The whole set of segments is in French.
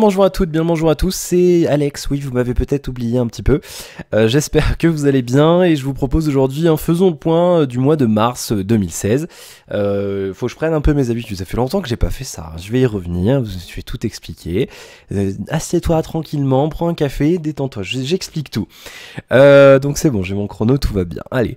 bonjour à toutes, bien le bonjour à tous, c'est Alex, oui vous m'avez peut-être oublié un petit peu, j'espère que vous allez bien et je vous propose aujourd'hui un faisons le point du mois de mars 2016. Faut que je prenne un peu mes habitudes, ça fait longtemps que j'ai pas fait ça, je vais y revenir, je vais tout expliquer. Assieds-toi tranquillement, prends un café, détends-toi, j'explique tout. Donc c'est bon, j'ai mon chrono, tout va bien, allez.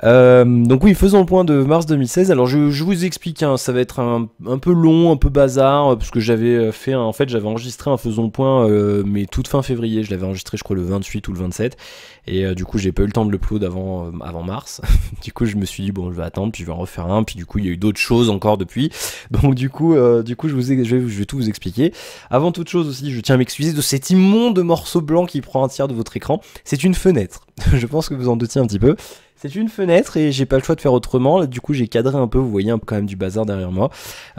Donc oui, faisons le point de mars 2016. Alors je vous explique, hein, ça va être un peu long, un peu bazar, parce que j'avais fait, en fait j'avais enregistré un faisons le point, mais toute fin février, je l'avais enregistré je crois le 28 ou le 27, et du coup j'ai pas eu le temps de l'upload avant mars, du coup je me suis dit bon je vais attendre, puis je vais en refaire un, puis du coup il y a eu d'autres choses encore depuis, donc du coup je vais tout vous expliquer. Avant toute chose aussi, je tiens à m'excuser de cet immonde morceau blanc qui prend un tiers de votre écran, c'est une fenêtre, je pense que vous en doutiez un petit peu. C'est une fenêtre et j'ai pas le choix de faire autrement, là, du coup j'ai cadré un peu, vous voyez quand même du bazar derrière moi,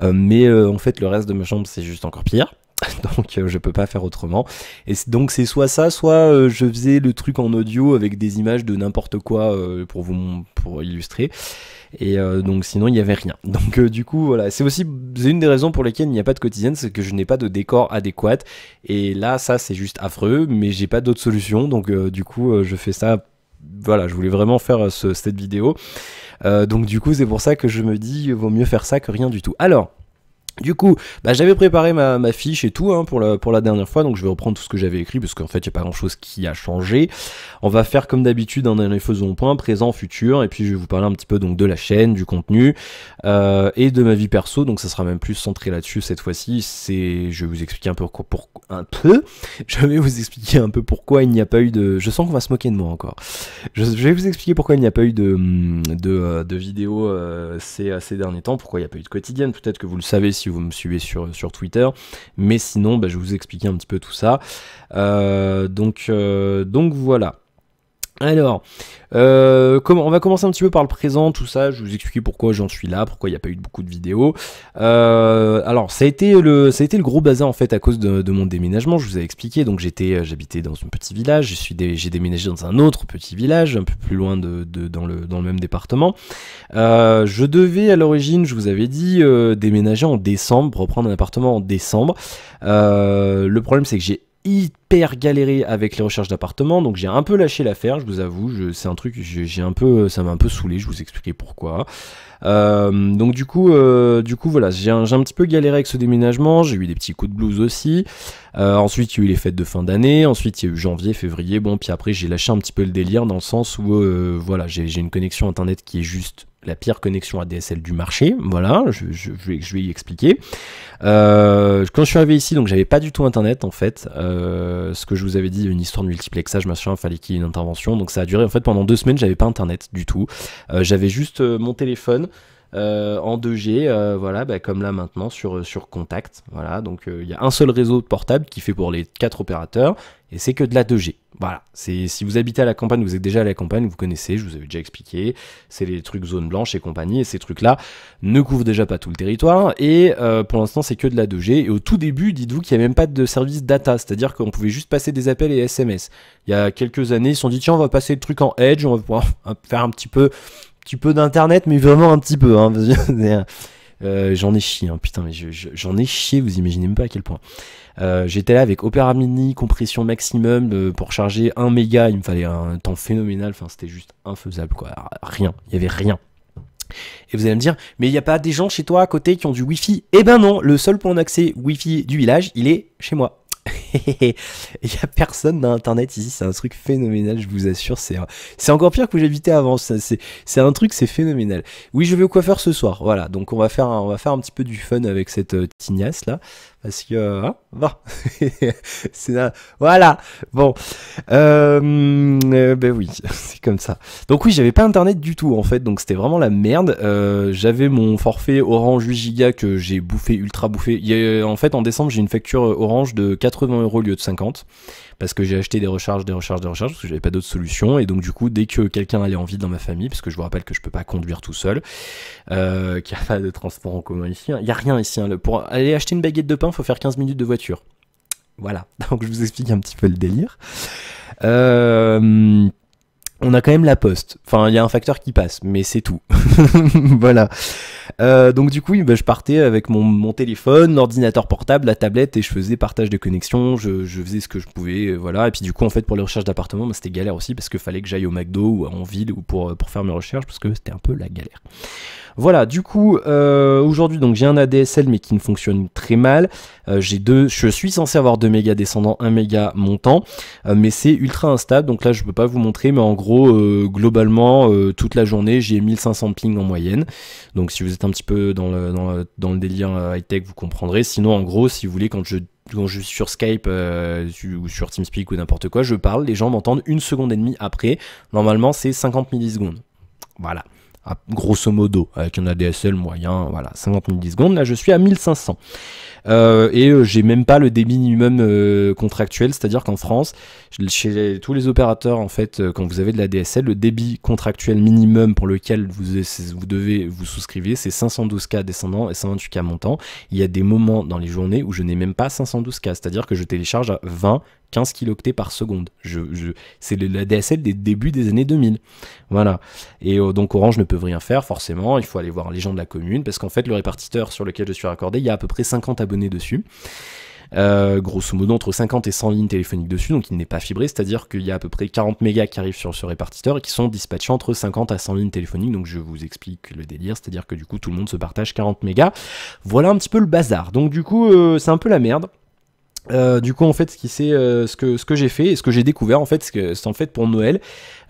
mais en fait le reste de ma chambre c'est juste encore pire, donc je peux pas faire autrement, et donc c'est soit ça, soit je faisais le truc en audio avec des images de n'importe quoi pour illustrer, et donc sinon il n'y avait rien, donc du coup voilà, c'est une des raisons pour lesquelles il n'y a pas de quotidienne, c'est que je n'ai pas de décor adéquat, et là ça c'est juste affreux, mais j'ai pas d'autre solution, donc du coup je fais ça. Voilà, je voulais vraiment faire cette vidéo, donc du coup c'est pour ça que je me dis vaut mieux faire ça que rien du tout. Alors du coup, j'avais préparé ma fiche et tout, hein, pour la dernière fois, donc je vais reprendre tout ce que j'avais écrit, parce qu'en fait, il n'y a pas grand-chose qui a changé. On va faire comme d'habitude, dans les faisons point, présent, futur, et puis je vais vous parler un petit peu donc de la chaîne, du contenu, et de ma vie perso, donc ça sera même plus centré là-dessus cette fois-ci. Je vais vous expliquer je vais vous expliquer un peu pourquoi il n'y a pas eu de... Je sens qu'on va se moquer de moi encore. Je vais vous expliquer pourquoi il n'y a pas eu de vidéo ces derniers temps, pourquoi il n'y a pas eu de quotidienne, peut-être que vous le savez si vous me suivez sur Twitter, mais sinon je vais vous expliquer un petit peu tout ça, donc voilà. Alors, on va commencer un petit peu par le présent, tout ça, je vais vous expliquer pourquoi j'en suis là, pourquoi il n'y a pas eu beaucoup de vidéos. Alors, ça a été le gros bazar en fait à cause de mon déménagement, je vous ai expliqué, donc j'habitais dans un petit village, j'ai déménagé dans un autre petit village, un peu plus loin dans le même département. Je devais à l'origine, je vous avais dit, déménager en décembre, reprendre un appartement en décembre. Le problème c'est que j'ai hyper galéré avec les recherches d'appartements, donc j'ai un peu lâché l'affaire, je vous avoue, c'est un truc, ça m'a un peu saoulé, je vous expliquer pourquoi. Donc du coup voilà, j'ai un petit peu galéré avec ce déménagement, j'ai eu des petits coups de blues aussi, ensuite il y a eu les fêtes de fin d'année, ensuite il y a eu janvier, février, bon puis après j'ai lâché un petit peu le délire dans le sens où voilà, j'ai une connexion internet qui est juste la pire connexion ADSL du marché, voilà, je vais y expliquer. Quand je suis arrivé ici, donc j'avais pas du tout internet en fait, ce que je vous avais dit, une histoire de multiplexage machin, fallait qu'il y ait une intervention, donc ça a duré en fait pendant 2 semaines, j'avais pas internet du tout, j'avais juste mon téléphone en 2G, voilà, comme là maintenant sur Contact, voilà, donc il y a un seul réseau portable qui fait pour les 4 opérateurs, et c'est que de la 2G, voilà, si vous habitez à la campagne, vous êtes déjà à la campagne, vous connaissez, je vous avais déjà expliqué, c'est les trucs zone blanche et compagnie, et ces trucs là ne couvrent déjà pas tout le territoire, et pour l'instant c'est que de la 2G, et au tout début, dites-vous qu'il n'y avait même pas de service data, c'est-à-dire qu'on pouvait juste passer des appels et SMS, il y a quelques années, ils se sont dit tiens on va passer le truc en Edge, on va pouvoir faire un petit peu d'internet, mais vraiment un petit peu, hein, j'en ai chié, hein, putain, mais j'en ai chié, vous imaginez même pas à quel point. J'étais là avec Opera Mini, compression maximum, pour charger 1 méga, il me fallait un temps phénoménal, enfin c'était juste infaisable quoi, rien, il y avait rien. Et vous allez me dire, mais il n'y a pas des gens chez toi à côté qui ont du Wi-Fi? Eh ben non, le seul point d'accès Wi-Fi du village, il est chez moi. Il n'y a personne dans internet ici, c'est un truc phénoménal, je vous assure, c'est encore pire que où j'habitais avant, c'est un truc, c'est phénoménal. Oui, je vais au coiffeur ce soir, voilà, donc on va faire un petit peu du fun avec cette tignasse là, parce que, hein, bon, c'est là, voilà, bon, ben oui, c'est comme ça. Donc oui, j'avais pas internet du tout en fait, donc c'était vraiment la merde. J'avais mon forfait Orange 8 Go que j'ai bouffé, ultra bouffé. En fait, en décembre, j'ai une facture Orange de 80 € au lieu de 50, parce que j'ai acheté des recharges, parce que j'avais pas d'autre solution, et donc du coup, dès que quelqu'un allait en ville dans ma famille, parce que je vous rappelle que je peux pas conduire tout seul, qu'il n'y a pas de transport en commun ici, il n'y a rien ici, hein. Pour aller acheter une baguette de pain, il faut faire 15 minutes de voiture. Voilà, donc je vous explique un petit peu le délire. On a quand même la poste. Enfin, il y a un facteur qui passe, mais c'est tout. Voilà. Donc du coup, bah, je partais avec mon téléphone, l'ordinateur portable, la tablette, et je faisais partage de connexion, je faisais ce que je pouvais, voilà. Et puis du coup, en fait, pour les recherches d'appartements, bah, c'était galère aussi, parce qu'il fallait que j'aille au McDo ou en ville ou pour faire mes recherches, parce que c'était un peu la galère. Voilà, du coup, aujourd'hui, donc j'ai un ADSL mais qui ne fonctionne très mal. Je suis censé avoir 2 mégas descendants, 1 méga montant, mais c'est ultra instable. Donc là, je peux pas vous montrer, mais en gros, globalement, toute la journée, j'ai 1500 ping en moyenne. Donc si vous êtes un petit peu dans le délire high-tech, vous comprendrez. Sinon, en gros, si vous voulez, quand je suis sur Skype ou sur TeamSpeak ou n'importe quoi, je parle, les gens m'entendent 1 seconde et demie après. Normalement, c'est 50 millisecondes. Voilà. Grosso modo, avec un ADSL moyen, voilà, 50 millisecondes. Là, je suis à 1500. J'ai même pas le débit minimum contractuel, c'est-à-dire qu'en France, chez tous les opérateurs, en fait, quand vous avez de la DSL, le débit contractuel minimum pour lequel vous devez vous souscrivez, c'est 512K descendant et 128K montant. Il y a des moments dans les journées où je n'ai même pas 512K, c'est-à-dire que je télécharge à 15 kilooctets par seconde. C'est la DSL des débuts des années 2000. Voilà. Et donc Orange ne peut rien faire, forcément. Il faut aller voir les gens de la commune, parce qu'en fait, le répartiteur sur lequel je suis raccordé, il y a à peu près 50 abonnés dessus. Grosso modo entre 50 et 100 lignes téléphoniques dessus, donc il n'est pas fibré, c'est-à-dire qu'il y a à peu près 40 mégas qui arrivent sur ce répartiteur et qui sont dispatchés entre 50 à 100 lignes téléphoniques. Donc je vous explique le délire, c'est-à-dire que du coup tout le monde se partage 40 mégas. Voilà un petit peu le bazar. Donc du coup c'est un peu la merde. Du coup en fait ce que j'ai fait et ce que j'ai découvert en fait, c'est en fait pour Noël,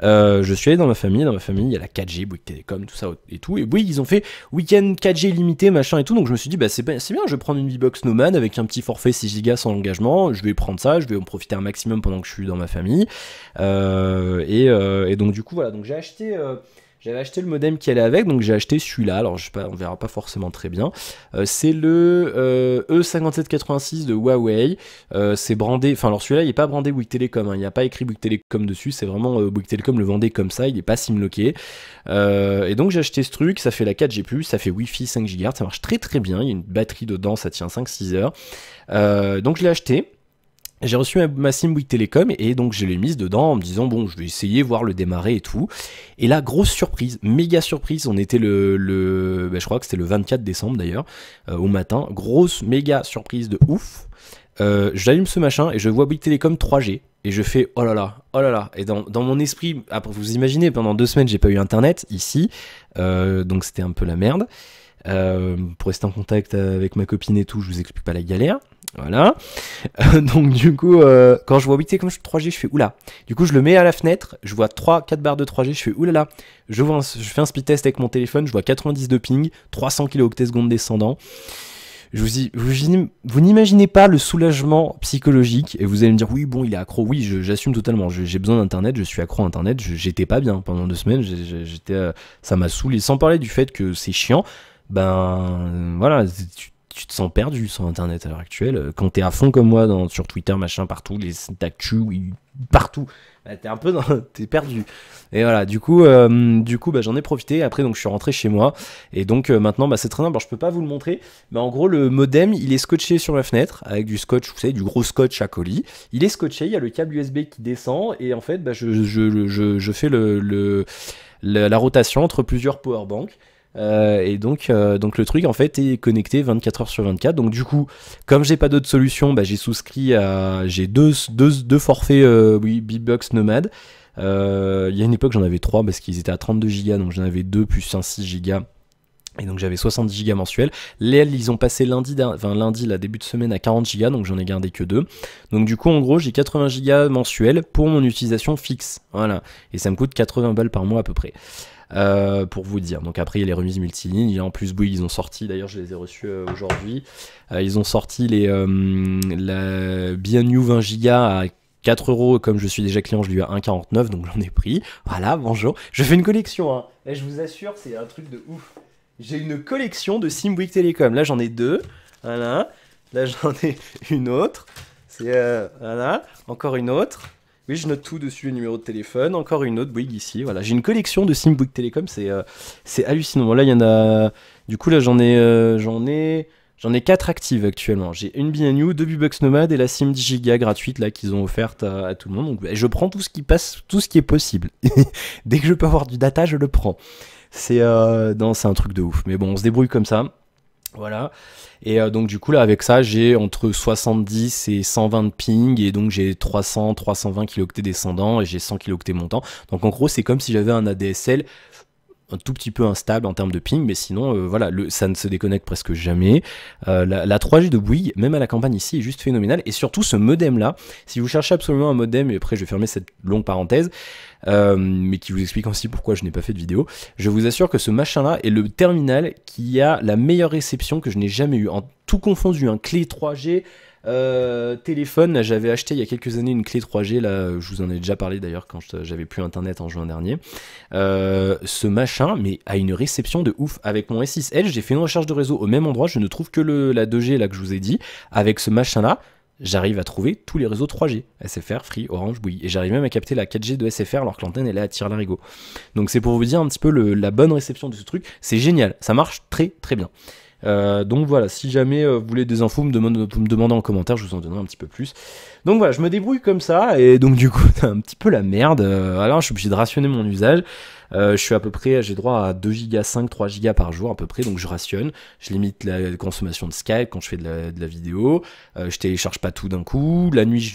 je suis allé dans ma famille il y a la 4G, Bouygues Télécom, tout ça et tout, et Bouygues ils ont fait week-end 4G limité machin et tout, donc je me suis dit bah c'est bien, je vais prendre une V-Box Nomad avec un petit forfait 6 Go sans engagement, je vais prendre ça, je vais en profiter un maximum pendant que je suis dans ma famille, et donc du coup voilà, donc j'avais acheté le modem qui allait avec, donc j'ai acheté celui-là, alors on verra pas forcément très bien. C'est le E5786 de Huawei, c'est brandé, enfin alors celui-là il est pas brandé Bouygues Télécom, hein, il n'y a pas écrit Bouygues Télécom dessus, c'est vraiment Bouygues Télécom le vendait comme ça, il est pas simloqué. Et donc j'ai acheté ce truc, ça fait la 4G+, ça fait Wi-Fi 5 GHz, ça marche très très bien, il y a une batterie dedans, ça tient 5-6 heures. Donc je l'ai acheté. J'ai reçu ma SIM Bouygues Télécom et donc je l'ai mise dedans en me disant bon je vais essayer voir le démarrer et tout, et là grosse surprise, méga surprise, on était je crois que c'était le 24 décembre d'ailleurs, au matin, grosse méga surprise de ouf. J'allume ce machin et je vois Bouygues Télécom 3G et je fais oh là là, et dans mon esprit, après vous imaginez, pendant 2 semaines j'ai pas eu internet ici, donc c'était un peu la merde. Pour rester en contact avec ma copine et tout, je vous explique pas la galère. Voilà. Donc du coup, quand je vois 8T comme 3G, je fais oula. Du coup, je le mets à la fenêtre, je vois 3-4 barres de 3G, je fais oulala. Je fais un speed test avec mon téléphone, je vois 90 de ping, 300 kHz descendant. Vous n'imaginez pas le soulagement psychologique, et vous allez me dire oui bon il est accro, oui j'assume totalement, j'ai besoin d'internet, je suis accro à internet, j'étais pas bien pendant 2 semaines, ça m'a saoulé, sans parler du fait que c'est chiant, ben voilà, tu te sens perdu sur internet à l'heure actuelle, quand t'es à fond comme moi sur Twitter machin partout, les d'actu, oui, partout, bah, t'es perdu. Et voilà, du coup bah, j'en ai profité. Après donc je suis rentré chez moi et donc maintenant bah, c'est très simple. Alors je peux pas vous le montrer, mais en gros le modem il est scotché sur la fenêtre avec du scotch, vous savez, du gros scotch à colis. Il est scotché, il y a le câble USB qui descend et en fait bah, je fais la rotation entre plusieurs powerbanks. Et donc le truc en fait est connecté 24 heures sur 24. Donc du coup, comme j'ai pas d'autre solution, bah, j'ai deux forfaits V-Box Nomad. Il y a une époque j'en avais 3 parce qu'ils étaient à 32 Go, donc j'en avais 2 plus un 6 Go. Et donc j'avais 70 Go mensuels. Ils ont passé lundi là, début de semaine à 40 Go, donc j'en ai gardé que 2. Donc du coup en gros j'ai 80 Go mensuels pour mon utilisation fixe. Voilà. Et ça me coûte 80 balles par mois à peu près. Pour vous dire. Donc après il y a les remises multilignes, en plus Bouygues ils ont sorti, d'ailleurs je les ai reçus aujourd'hui, ils ont sorti la Biennew 20 Go à 4 €, comme je suis déjà client je lui ai 1,49, donc j'en ai pris. Voilà, bonjour, je fais une collection hein. Et je vous assure c'est un truc de ouf, j'ai une collection de SIM Bouygues Télécom, là j'en ai 2, voilà, là j'en ai une autre, voilà, encore une autre. Oui, je note tout dessus, le numéro de téléphone, encore une autre Bouygues ici, voilà. J'ai une collection de SIM Bouygues Télécom, c'est hallucinant. Bon, là, il y en a... Du coup, là, j'en ai J'en ai 4 actives actuellement. J'ai une BNU, 2 Bucks Nomad et la SIM 10 Go gratuite là qu'ils ont offerte à tout le monde. Donc je prends tout ce qui passe, tout ce qui est possible. Dès que je peux avoir du data, je le prends. Non, c'est un truc de ouf. Mais bon, on se débrouille comme ça. Voilà. Et donc du coup là avec ça j'ai entre 70 et 120 de ping et donc j'ai 320 kilooctets descendants et j'ai 100 kilooctets montants. Donc en gros c'est comme si j'avais un ADSL un tout petit peu instable en termes de ping, mais sinon voilà, ça ne se déconnecte presque jamais. La 3G de Bouygues, même à la campagne ici, est juste phénoménale. Et surtout ce modem là, si vous cherchez absolument un modem, et après je vais fermer cette longue parenthèse, mais qui vous explique aussi pourquoi je n'ai pas fait de vidéo, je vous assure que ce machin là est le terminal qui a la meilleure réception que je n'ai jamais eu, en tout confondu, un clé 3G, téléphone, là j'avais acheté il y a quelques années une clé 3G, là je vous en ai déjà parlé d'ailleurs quand j'avais plus internet en juin dernier. Ce machin mais a une réception de ouf. Avec mon S6 Edge j'ai fait une recherche de réseau au même endroit, je ne trouve que la 2G là que je vous ai dit. Avec ce machin là j'arrive à trouver tous les réseaux 3G, SFR, Free, Orange, Bouygues, et j'arrive même à capter la 4G de SFR alors que l'antenne elle est à Tire-Larigot. Donc c'est pour vous dire un petit peu la bonne réception de ce truc, c'est génial, ça marche très très bien. Donc voilà, si jamais vous voulez des infos, vous me demandez en commentaire, je vous en donnerai un petit peu plus. Donc voilà, je me débrouille comme ça, et donc du coup, c'est un petit peu la merde. Alors je suis obligé de rationner mon usage. Je suis à peu près, j'ai droit à 2 Go 5, 3 Go par jour à peu près, donc je rationne. Je limite la consommation de Skype quand je fais de la vidéo. Je télécharge pas tout d'un coup. La nuit,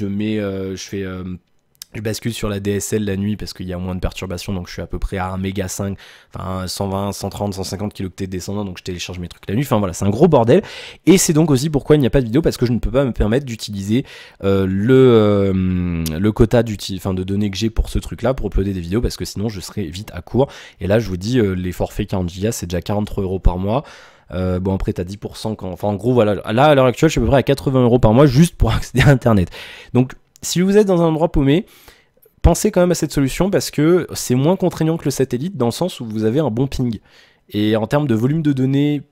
je bascule sur la DSL la nuit parce qu'il y a moins de perturbations, donc je suis à peu près à 1 méga 5, enfin 120, 130, 150 kilooctets descendants, donc je télécharge mes trucs la nuit. Enfin voilà, c'est un gros bordel. Et c'est donc aussi pourquoi il n'y a pas de vidéo, parce que je ne peux pas me permettre d'utiliser le quota de données que j'ai pour ce truc-là pour uploader des vidéos, parce que sinon je serais vite à court. Et là, je vous dis, les forfaits 40 Go, c'est déjà 43 € par mois. Bon après t'as 10% enfin en gros voilà, là à l'heure actuelle je suis à peu près à 80 € par mois juste pour accéder à internet. Donc si vous êtes dans un endroit paumé, pensez quand même à cette solution parce que c'est moins contraignant que le satellite dans le sens où vous avez un bon ping. Et en termes de volume de données,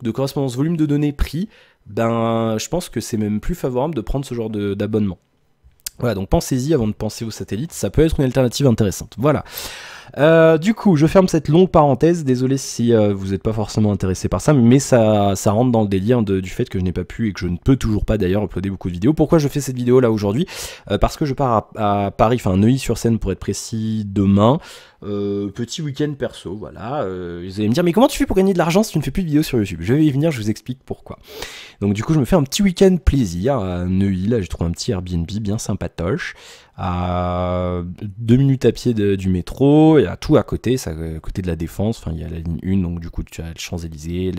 de correspondance volume de données prix, ben je pense que c'est même plus favorable de prendre ce genre d'abonnement. Voilà, donc pensez-y avant de penser au satellite, ça peut être une alternative intéressante. Voilà. Du coup, je ferme cette longue parenthèse, désolé si vous n'êtes pas forcément intéressé par ça, mais ça rentre dans le délire du fait que je n'ai pas pu et que je ne peux toujours pas d'ailleurs uploader beaucoup de vidéos. Pourquoi je fais cette vidéo là aujourd'hui? Parce que je pars à Paris, enfin Neuilly-sur-Seine pour être précis, demain. Petit week-end perso, voilà. Vous allez me dire, mais comment tu fais pour gagner de l'argent si tu ne fais plus de vidéos sur YouTube? Je vais y venir, je vous explique pourquoi. Donc du coup, je me fais un petit week-end plaisir à Neuilly, là j'ai trouvé un petit Airbnb bien sympatoche, à 2 minutes à pied du métro, il y a tout à côté, ça, à côté de la Défense, enfin il y a la ligne 1, donc du coup tu as le Champs-Élysées,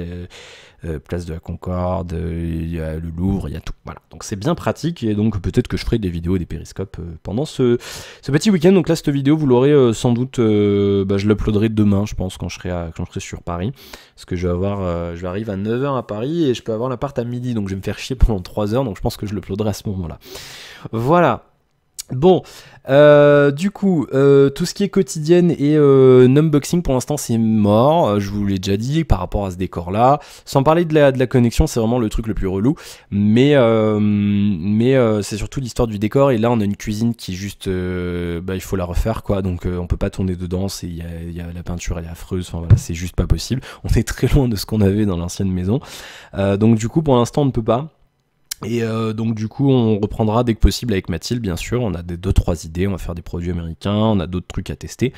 place de la Concorde, il y a le Louvre, il y a tout, voilà. Donc c'est bien pratique, et donc peut-être que je ferai des vidéos et des périscopes pendant ce petit week-end. Donc là cette vidéo vous l'aurez sans doute, je l'uploaderai demain je pense quand je serai sur Paris, parce que je vais arriver à 9 h à Paris et je peux avoir l'appart à midi, donc je vais me faire chier pendant 3 heures, donc je pense que je l'uploaderai à ce moment-là. Voilà. Bon, du coup, tout ce qui est quotidienne et unboxing pour l'instant c'est mort, je vous l'ai déjà dit par rapport à ce décor là, sans parler de la connexion, c'est vraiment le truc le plus relou, mais c'est surtout l'histoire du décor. Et là on a une cuisine qui juste, il faut la refaire quoi, donc on peut pas tourner dedans, il y a la peinture elle est affreuse, enfin voilà, c'est juste pas possible, on est très loin de ce qu'on avait dans l'ancienne maison, donc du coup pour l'instant on ne peut pas. Et donc du coup on reprendra dès que possible avec Mathilde, bien sûr, on a 2-3 idées, on va faire des produits américains, on a d'autres trucs à tester,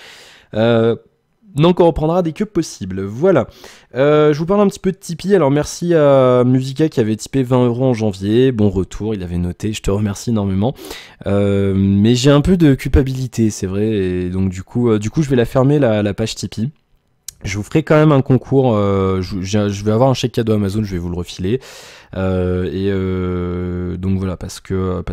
donc on reprendra dès que possible. Voilà, je vous parle un petit peu de Tipeee. Alors merci à Musica qui avait typé 20 € en janvier, bon retour, il avait noté, je te remercie énormément, mais j'ai un peu de culpabilité c'est vrai, et donc du coup je vais la fermer la page Tipeee. Je vous ferai quand même un concours, je vais avoir un chèque cadeau Amazon, je vais vous le refiler. Donc voilà, parce que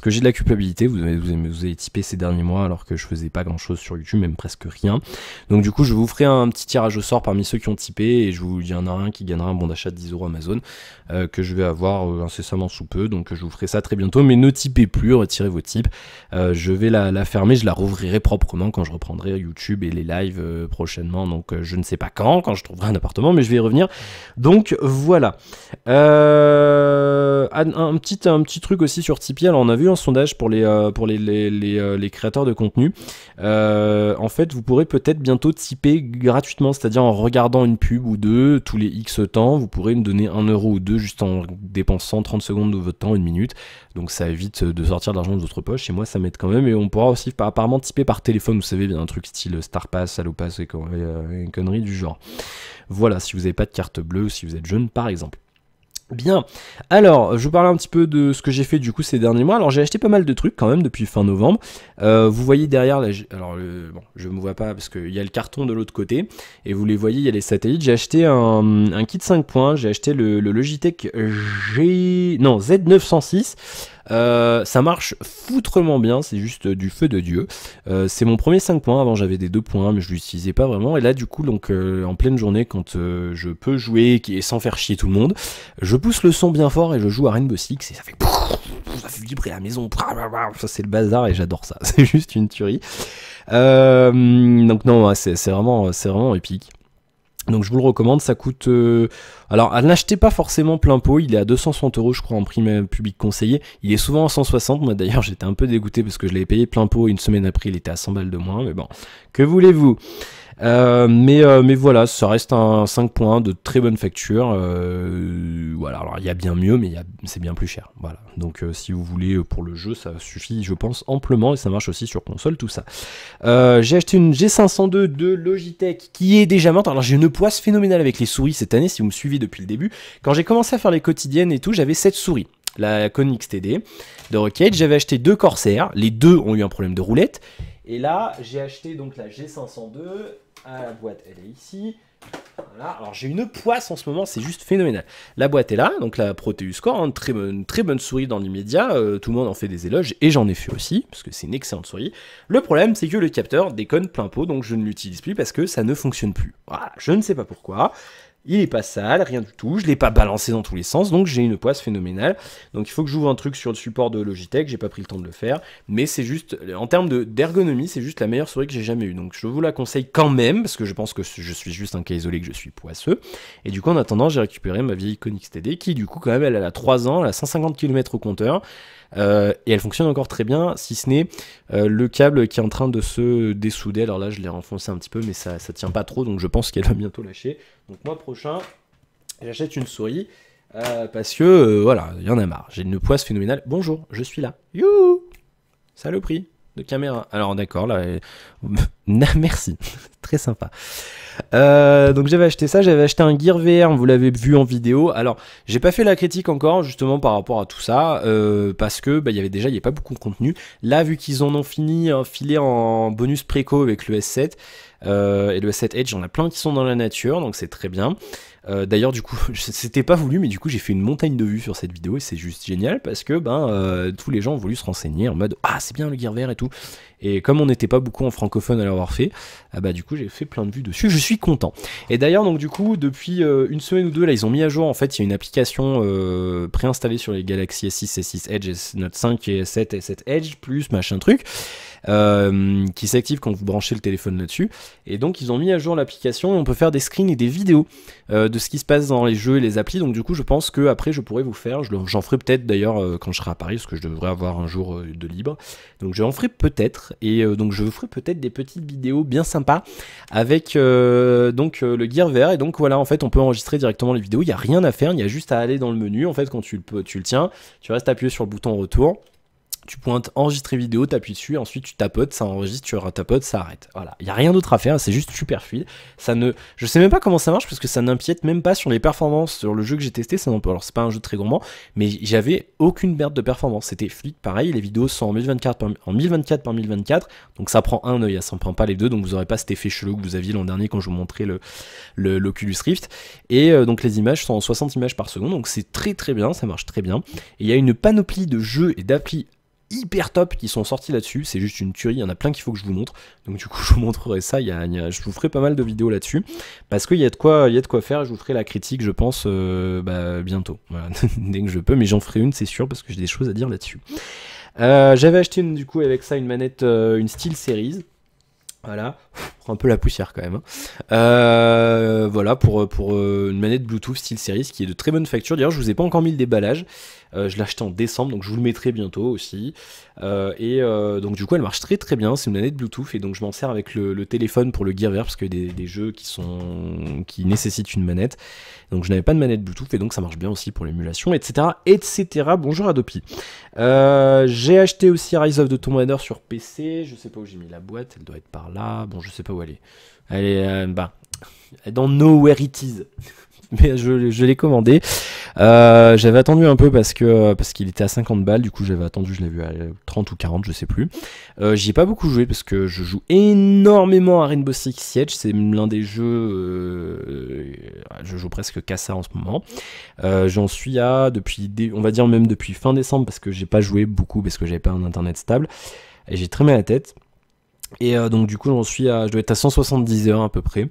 j'ai de la culpabilité, vous avez typé ces derniers mois alors que je faisais pas grand chose sur YouTube, même presque rien. Donc du coup je vous ferai un petit tirage au sort parmi ceux qui ont typé, et il y en a un qui gagnera un bon d'achat de 10 € Amazon, que je vais avoir incessamment sous peu, donc je vous ferai ça très bientôt. Mais ne typez plus, retirez vos types, je vais la fermer, je la rouvrirai proprement quand je reprendrai YouTube et les lives prochainement, donc je ne sais pas quand je trouverai un appartement, mais je vais y revenir. Donc voilà. Un petit truc aussi sur Tipeee. Alors on a vu un sondage pour les créateurs de contenu. En fait, vous pourrez peut-être bientôt tiper gratuitement, c'est-à-dire en regardant une pub ou deux tous les X temps, vous pourrez me donner 1 euro ou 2 juste en dépensant 30 secondes de votre temps, 1 minute. Donc ça évite de sortir de l'argent de votre poche, et moi ça m'aide quand même. Et on pourra aussi apparemment tiper par téléphone, vous savez, bien un truc style Starpass, Allopass et une connerie du genre. Voilà, si vous n'avez pas de carte bleue ou si vous êtes jeune par exemple. Bien, alors je vous parlais un petit peu de ce que j'ai fait du coup ces derniers mois. Alors j'ai acheté pas mal de trucs quand même depuis fin novembre. Vous voyez derrière, là, alors bon, je me vois pas parce qu'il y a le carton de l'autre côté et vous les voyez, il y a les satellites. J'ai acheté un kit 5 points, j'ai acheté le Logitech Z906. Ça marche foutrement bien, c'est juste du feu de Dieu. C'est mon premier 5 points, avant j'avais des 2 points mais je l'utilisais pas vraiment. Et là du coup donc en pleine journée quand je peux jouer et sans faire chier tout le monde, je pousse le son bien fort et je joue à Rainbow Six et ça fait vibrer la maison. Ça c'est le bazar et j'adore ça, c'est juste une tuerie. Donc non, c'est vraiment épique. Donc je vous le recommande, ça coûte... Alors n'achetez pas forcément plein pot, il est à 260 € je crois en prix public conseillé. Il est souvent à 160, moi d'ailleurs j'étais un peu dégoûté parce que je l'avais payé plein pot et une semaine après il était à 100 balles de moins, mais bon, que voulez-vous. Mais voilà, ça reste un 5 points de très bonne facture. Voilà, alors il y a bien mieux, mais c'est bien plus cher. Voilà, donc si vous voulez pour le jeu, ça suffit, je pense, amplement, et ça marche aussi sur console, tout ça. J'ai acheté une G502 de Logitech qui est déjà morte. Alors j'ai une poisse phénoménale avec les souris cette année, si vous me suivez depuis le début. Quand j'ai commencé à faire les quotidiennes et tout, j'avais 7 souris. La Konix TD de Rocket, j'avais acheté 2 Corsair, les deux ont eu un problème de roulette. Et là, j'ai acheté donc la G502. La boîte, elle est ici. Voilà. Alors j'ai une poisse en ce moment, c'est juste phénoménal. La boîte est là, donc la Proteus Core, hein, très bonne souris dans l'immédiat. Tout le monde en fait des éloges et j'en ai fait aussi parce que c'est une excellente souris. Le problème, c'est que le capteur déconne plein pot, donc je ne l'utilise plus parce que ça ne fonctionne plus. Voilà, je ne sais pas pourquoi. Il est pas sale, rien du tout, je l'ai pas balancé dans tous les sens, donc j'ai une poisse phénoménale. Donc il faut que j'ouvre un truc sur le support de Logitech, j'ai pas pris le temps de le faire, mais c'est juste, en termes d'ergonomie, c'est juste la meilleure souris que j'ai jamais eue. Donc je vous la conseille quand même, parce que je pense que je suis juste un cas isolé, que je suis poisseux. Et du coup en attendant, j'ai récupéré ma vieille Konix TD, qui du coup quand même, elle a 3 ans, elle a 150 km au compteur. Et elle fonctionne encore très bien, si ce n'est le câble qui est en train de se dessouder. Alors là je l'ai renfoncé un petit peu mais ça tient pas trop, donc je pense qu'elle va bientôt lâcher. Donc mois prochain j'achète une souris parce que voilà, il y en a marre, j'ai une poisse phénoménale. Bonjour, je suis là, youhou, saloperie de caméra. Alors d'accord, là merci, très sympa. Donc j'avais acheté ça, j'avais acheté un Gear VR, vous l'avez vu en vidéo. Alors j'ai pas fait la critique encore justement par rapport à tout ça, parce que il y avait pas beaucoup de contenu. Là vu qu'ils en ont fini filé en bonus préco avec le S7 et le S7 Edge, il y en a plein qui sont dans la nature, donc c'est très bien. D'ailleurs du coup c'était pas voulu, mais du coup j'ai fait une montagne de vues sur cette vidéo et c'est juste génial parce que tous les gens ont voulu se renseigner en mode ah c'est bien le Gear VR et tout. Et comme on n'était pas beaucoup en francophone à l'avoir fait, du coup j'ai fait plein de vues dessus, je suis content. Et d'ailleurs donc du coup depuis une semaine ou deux là ils ont mis à jour, en fait il y a une application préinstallée sur les Galaxy S6, S6 Edge, Note 5 et S7, S7 Edge plus machin truc. Qui s'active quand vous branchez le téléphone là-dessus. Et donc ils ont mis à jour l'application et on peut faire des screens et des vidéos de ce qui se passe dans les jeux et les applis. Donc du coup je pense que après je pourrais vous faire, j'en ferai peut-être d'ailleurs quand je serai à Paris, parce que je devrais avoir un jour de libre. Donc j'en ferai peut-être, et donc je vous ferai peut-être des petites vidéos bien sympas avec donc le Gear VR. Et donc voilà, en fait on peut enregistrer directement les vidéos, il n'y a rien à faire, il y a juste à aller dans le menu. En fait quand tu le tiens, tu restes appuyé sur le bouton retour. Tu pointes enregistrer vidéo, t'appuies dessus, ensuite tu tapotes, ça enregistre, tu tapotes, ça arrête. Voilà, il n'y a rien d'autre à faire, c'est juste super fluide. Je sais même pas comment ça marche parce que ça n'impiète même pas sur les performances. Sur le jeu que j'ai testé, alors c'est pas un jeu très gourmand, mais j'avais aucune perte de performance. C'était fluide, pareil, les vidéos sont en 1024 par 1024, donc ça prend un œil, ça ne prend pas les deux, donc vous n'aurez pas cet effet chelou que vous aviez l'an dernier quand je vous montrais l'Oculus Rift. Et donc les images sont en 60 images par seconde, donc c'est très très bien, ça marche très bien. Et il y a une panoplie de jeux et d'applis hyper top qui sont sortis là-dessus, c'est juste une tuerie, il y en a plein qu'il faut que je vous montre, donc du coup je vous montrerai ça, je vous ferai pas mal de vidéos là-dessus, parce qu'il y a de quoi faire, je vous ferai la critique je pense bientôt, voilà. Dès que je peux, mais j'en ferai une c'est sûr, parce que j'ai des choses à dire là-dessus. J'avais acheté du coup avec ça une manette, une SteelSeries, voilà, prend un peu la poussière quand même. Voilà pour une manette Bluetooth SteelSeries qui est de très bonne facture. D'ailleurs, je vous ai pas encore mis le déballage. Je l'ai acheté en décembre, donc je vous le mettrai bientôt aussi. Donc du coup, elle marche très très bien. C'est une manette Bluetooth et donc je m'en sers avec le téléphone pour le Gearware parce qu'il y a des jeux qui nécessitent une manette. Donc je n'avais pas de manette Bluetooth et donc ça marche bien aussi pour l'émulation, etc., etc. Bonjour Adopi. J'ai acheté aussi Rise of the Tomb Raider sur PC. Je sais pas où j'ai mis la boîte. Elle doit être par là. Bon, je sais pas où elle est. Elle est dans Nowhere It Is. Mais je l'ai commandé. J'avais attendu un peu parce qu'il était à 50 balles. Du coup, j'avais attendu, je l'ai vu à 30 ou 40, je sais plus. J'y ai pas beaucoup joué parce que je joue énormément à Rainbow Six Siege. C'est l'un des jeux. Je joue presque qu'à ça en ce moment. J'en suis on va dire même depuis fin décembre parce que j'ai pas joué beaucoup parce que j'avais pas un internet stable. Et j'ai très mal à la tête. Et donc, du coup, je dois être à 170 heures à peu près.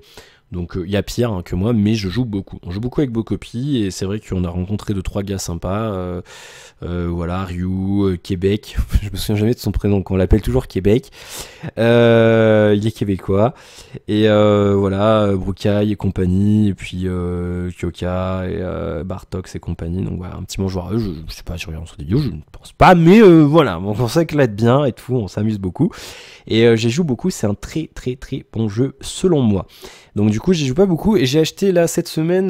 Donc il y a pire que moi, mais je joue beaucoup. On joue beaucoup avec Bocopi et c'est vrai qu'on a rencontré 2-3 gars sympas. Voilà, Ryu, Québec. Je me souviens jamais de son prénom, on l'appelle toujours Québec. Il est québécois. Et voilà, Brucaille et compagnie, et puis Kyoka et Bartox et compagnie. Donc voilà, un petit bonjour à eux. Je sais pas si on regarde sur des vidéos, je ne pense pas, mais voilà, on s'éclate bien et tout, on s'amuse beaucoup. Et j'y joue beaucoup, c'est un très très très bon jeu selon moi. Donc du coup j'y joue pas beaucoup et j'ai acheté là cette semaine,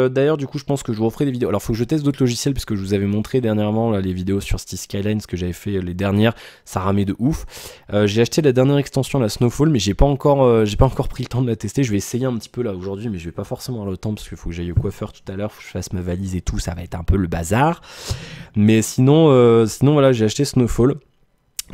d'ailleurs du coup je pense que je vous referai des vidéos. Alors faut que je teste d'autres logiciels parce que je vous avais montré dernièrement là, les vidéos sur Cities Skylines que j'avais fait les dernières, ça ramait de ouf. J'ai acheté la dernière extension, la Snowfall, mais j'ai pas encore pris le temps de la tester. Je vais essayer un petit peu là aujourd'hui, mais je vais pas forcément avoir le temps parce qu'il faut que j'aille au coiffeur tout à l'heure, faut que je fasse ma valise et tout, ça va être un peu le bazar. Mais sinon voilà, j'ai acheté Snowfall.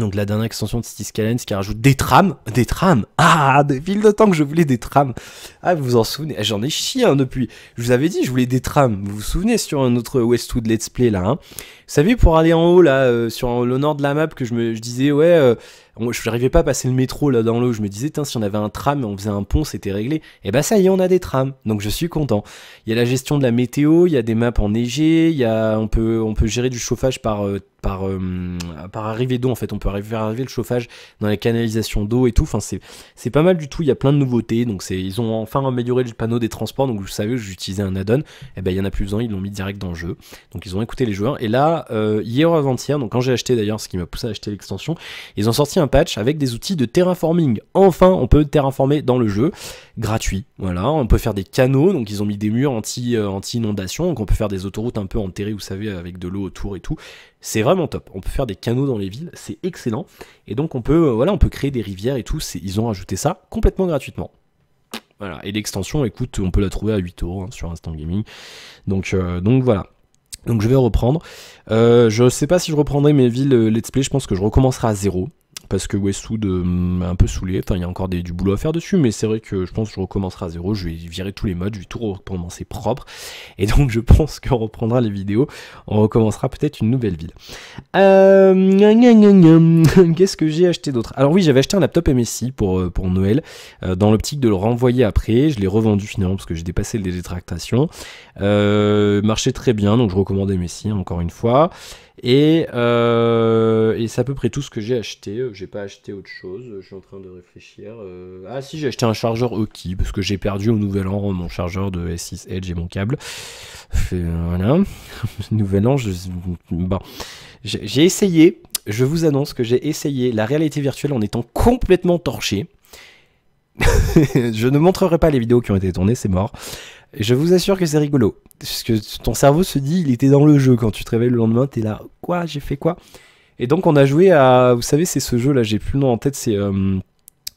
Donc la dernière extension de Cities Skylines qui rajoute des trams, depuis le temps que je voulais des trams. Ah, vous vous en souvenez, j'en ai chié depuis. Je vous avais dit, je voulais des trams. Vous vous souvenez sur un autre Westwood Let's Play là, hein. Vous savez, pour aller en haut là, sur le nord de la map, que je disais ouais, je n'arrivais pas à passer le métro là dans l'eau. Je me disais, si on avait un tram et on faisait un pont, c'était réglé. Et bah ça y est, on a des trams. Donc je suis content. Il y a la gestion de la météo, il y a des maps enneigées, on peut gérer du chauffage par arrivée d'eau en fait. On peut faire arriver le chauffage dans les canalisations d'eau et tout. Enfin c'est pas mal du tout. Il y a plein de nouveautés. Donc ils ont enfin amélioré le panneau des transports. Donc vous savez, j'utilisais un add-on. Et ben il y en a plus besoin. Ils l'ont mis direct dans le jeu. Donc ils ont écouté les joueurs. Et là hier ou avant-hier, donc quand j'ai acheté d'ailleurs, ce qui m'a poussé à acheter l'extension, ils ont sorti un patch avec des outils de terraforming. Enfin, on peut terraformer dans le jeu, gratuit. Voilà, on peut faire des canaux, donc ils ont mis des murs anti-inondation, donc on peut faire des autoroutes un peu enterrées, vous savez, avec de l'eau autour et tout. C'est vraiment top. On peut faire des canaux dans les villes, c'est excellent. Et donc on peut créer des rivières et tout. Ils ont rajouté ça complètement gratuitement. Voilà. Et l'extension, écoute, on peut la trouver à 8 € sur Instant Gaming. Donc voilà. Donc je vais reprendre. Je sais pas si je reprendrai mes villes let's play, je pense que je recommencerai à 0. Parce que Westwood m'a un peu saoulé. Enfin, il y a encore du boulot à faire dessus, mais c'est vrai que je pense que je recommencerai à 0. Je vais virer tous les modes, je vais tout recommencer propre. Et donc, je pense qu'on reprendra les vidéos. On recommencera peut-être une nouvelle ville. Qu'est-ce que j'ai acheté d'autre? Alors oui, j'avais acheté un laptop MSI pour Noël, dans l'optique de le renvoyer après. Je l'ai revendu finalement parce que j'ai dépassé le délai de tractation. Marchait très bien, donc je recommande MSI encore une fois. Et c'est à peu près tout ce que j'ai acheté. J'ai pas acheté autre chose. Je suis en train de réfléchir. Ah si, j'ai acheté un chargeur Oki parce que j'ai perdu au nouvel an mon chargeur de S6 Edge et mon câble. Voilà. Nouvel an, bon. J'ai essayé. Je vous annonce que j'ai essayé la réalité virtuelle en étant complètement torché. Je ne montrerai pas les vidéos qui ont été tournées, c'est mort. Je vous assure que c'est rigolo. Parce que ton cerveau se dit, il était dans le jeu. Quand tu te réveilles le lendemain, t'es là, quoi, j'ai fait quoi? Et donc on a joué à, vous savez, c'est ce jeu là, j'ai plus le nom en tête, c'est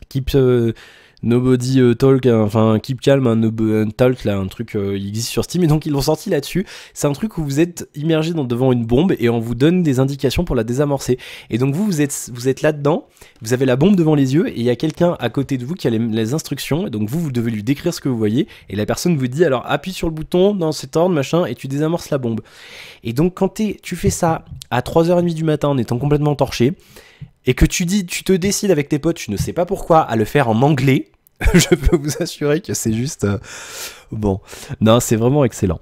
Keep Nobody Talk, enfin Keep Calm, un Talk là, un truc, il existe sur Steam, et donc ils l'ont sorti là-dessus. C'est un truc où vous êtes immergé devant une bombe et on vous donne des indications pour la désamorcer. Et donc vous êtes là-dedans, vous avez la bombe devant les yeux et il y a quelqu'un à côté de vous qui a les instructions, et donc vous devez lui décrire ce que vous voyez, et la personne vous dit alors appuie sur le bouton dans cet ordre, machin, et tu désamorces la bombe. Et donc quand tu fais ça à 3h30 du matin en étant complètement torché, et que tu te décides avec tes potes, tu ne sais pas pourquoi, à le faire en anglais, je peux vous assurer que c'est juste... bon, non, c'est vraiment excellent.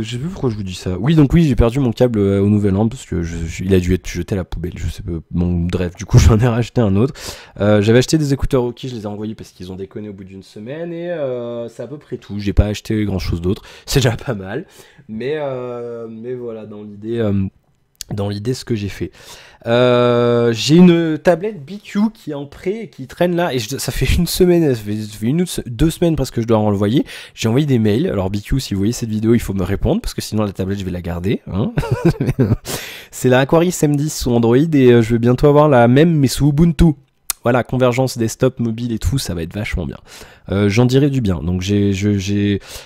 je sais plus pourquoi je vous dis ça. Oui, donc oui, j'ai perdu mon câble au Nouvel An parce que il a dû être jeté à la poubelle, je sais pas. Bon, bref, du coup, j'en ai racheté un autre. J'avais acheté des écouteurs Rocky, je les ai envoyés parce qu'ils ont déconné au bout d'une semaine et c'est à peu près tout. J'ai pas acheté grand chose d'autre, c'est déjà pas mal. Mais voilà, dans l'idée, ce que j'ai fait. J'ai une tablette BQ qui est en prêt et qui traîne là. Et ça fait une semaine, ça fait 2 semaines presque que je dois envoyer. J'ai envoyé des mails. Alors BQ, si vous voyez cette vidéo, il faut me répondre parce que sinon la tablette, je vais la garder. Hein. C'est la Aquaris M10 sous Android et je vais bientôt avoir la même mais sous Ubuntu. Voilà, convergence desktop, mobile et tout, ça va être vachement bien. J'en dirai du bien. Donc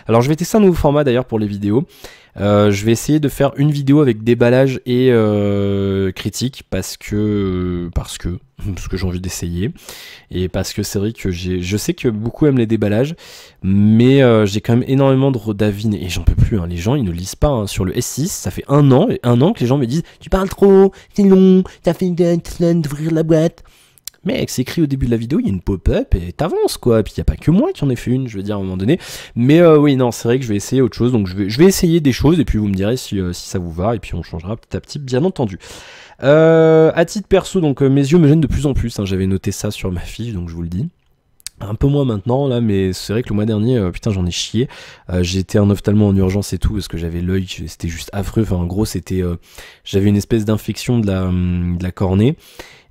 alors je vais tester un nouveau format d'ailleurs pour les vidéos. Je vais essayer de faire une vidéo avec déballage et critique parce que j'ai envie d'essayer et parce que c'est vrai que je sais que beaucoup aiment les déballages, mais j'ai quand même énormément d'avis et j'en peux plus. Hein. Les gens ils ne lisent pas hein. Sur le S6, ça fait un an que les gens me disent tu parles trop, c'est long, t'as fait une semaine d'ouvrir la boîte. Mec, c'est écrit au début de la vidéo, il y a une pop-up et t'avances quoi. Et puis il n'y a pas que moi qui en ai fait une, je veux dire à un moment donné. Mais oui, non, c'est vrai que je vais essayer autre chose. Donc je vais essayer des choses et puis vous me direz si ça vous va. Et puis on changera petit à petit, bien entendu. À titre perso, donc mes yeux me gênent de plus en plus. Hein, j'avais noté ça sur ma fiche, donc je vous le dis. Un peu moins maintenant là, mais c'est vrai que le mois dernier, putain j'en ai chié. J'ai été un ophtalmo en urgence et tout parce que j'avais l'œil, c'était juste affreux. Enfin en gros c'était, j'avais une espèce d'infection de la cornée.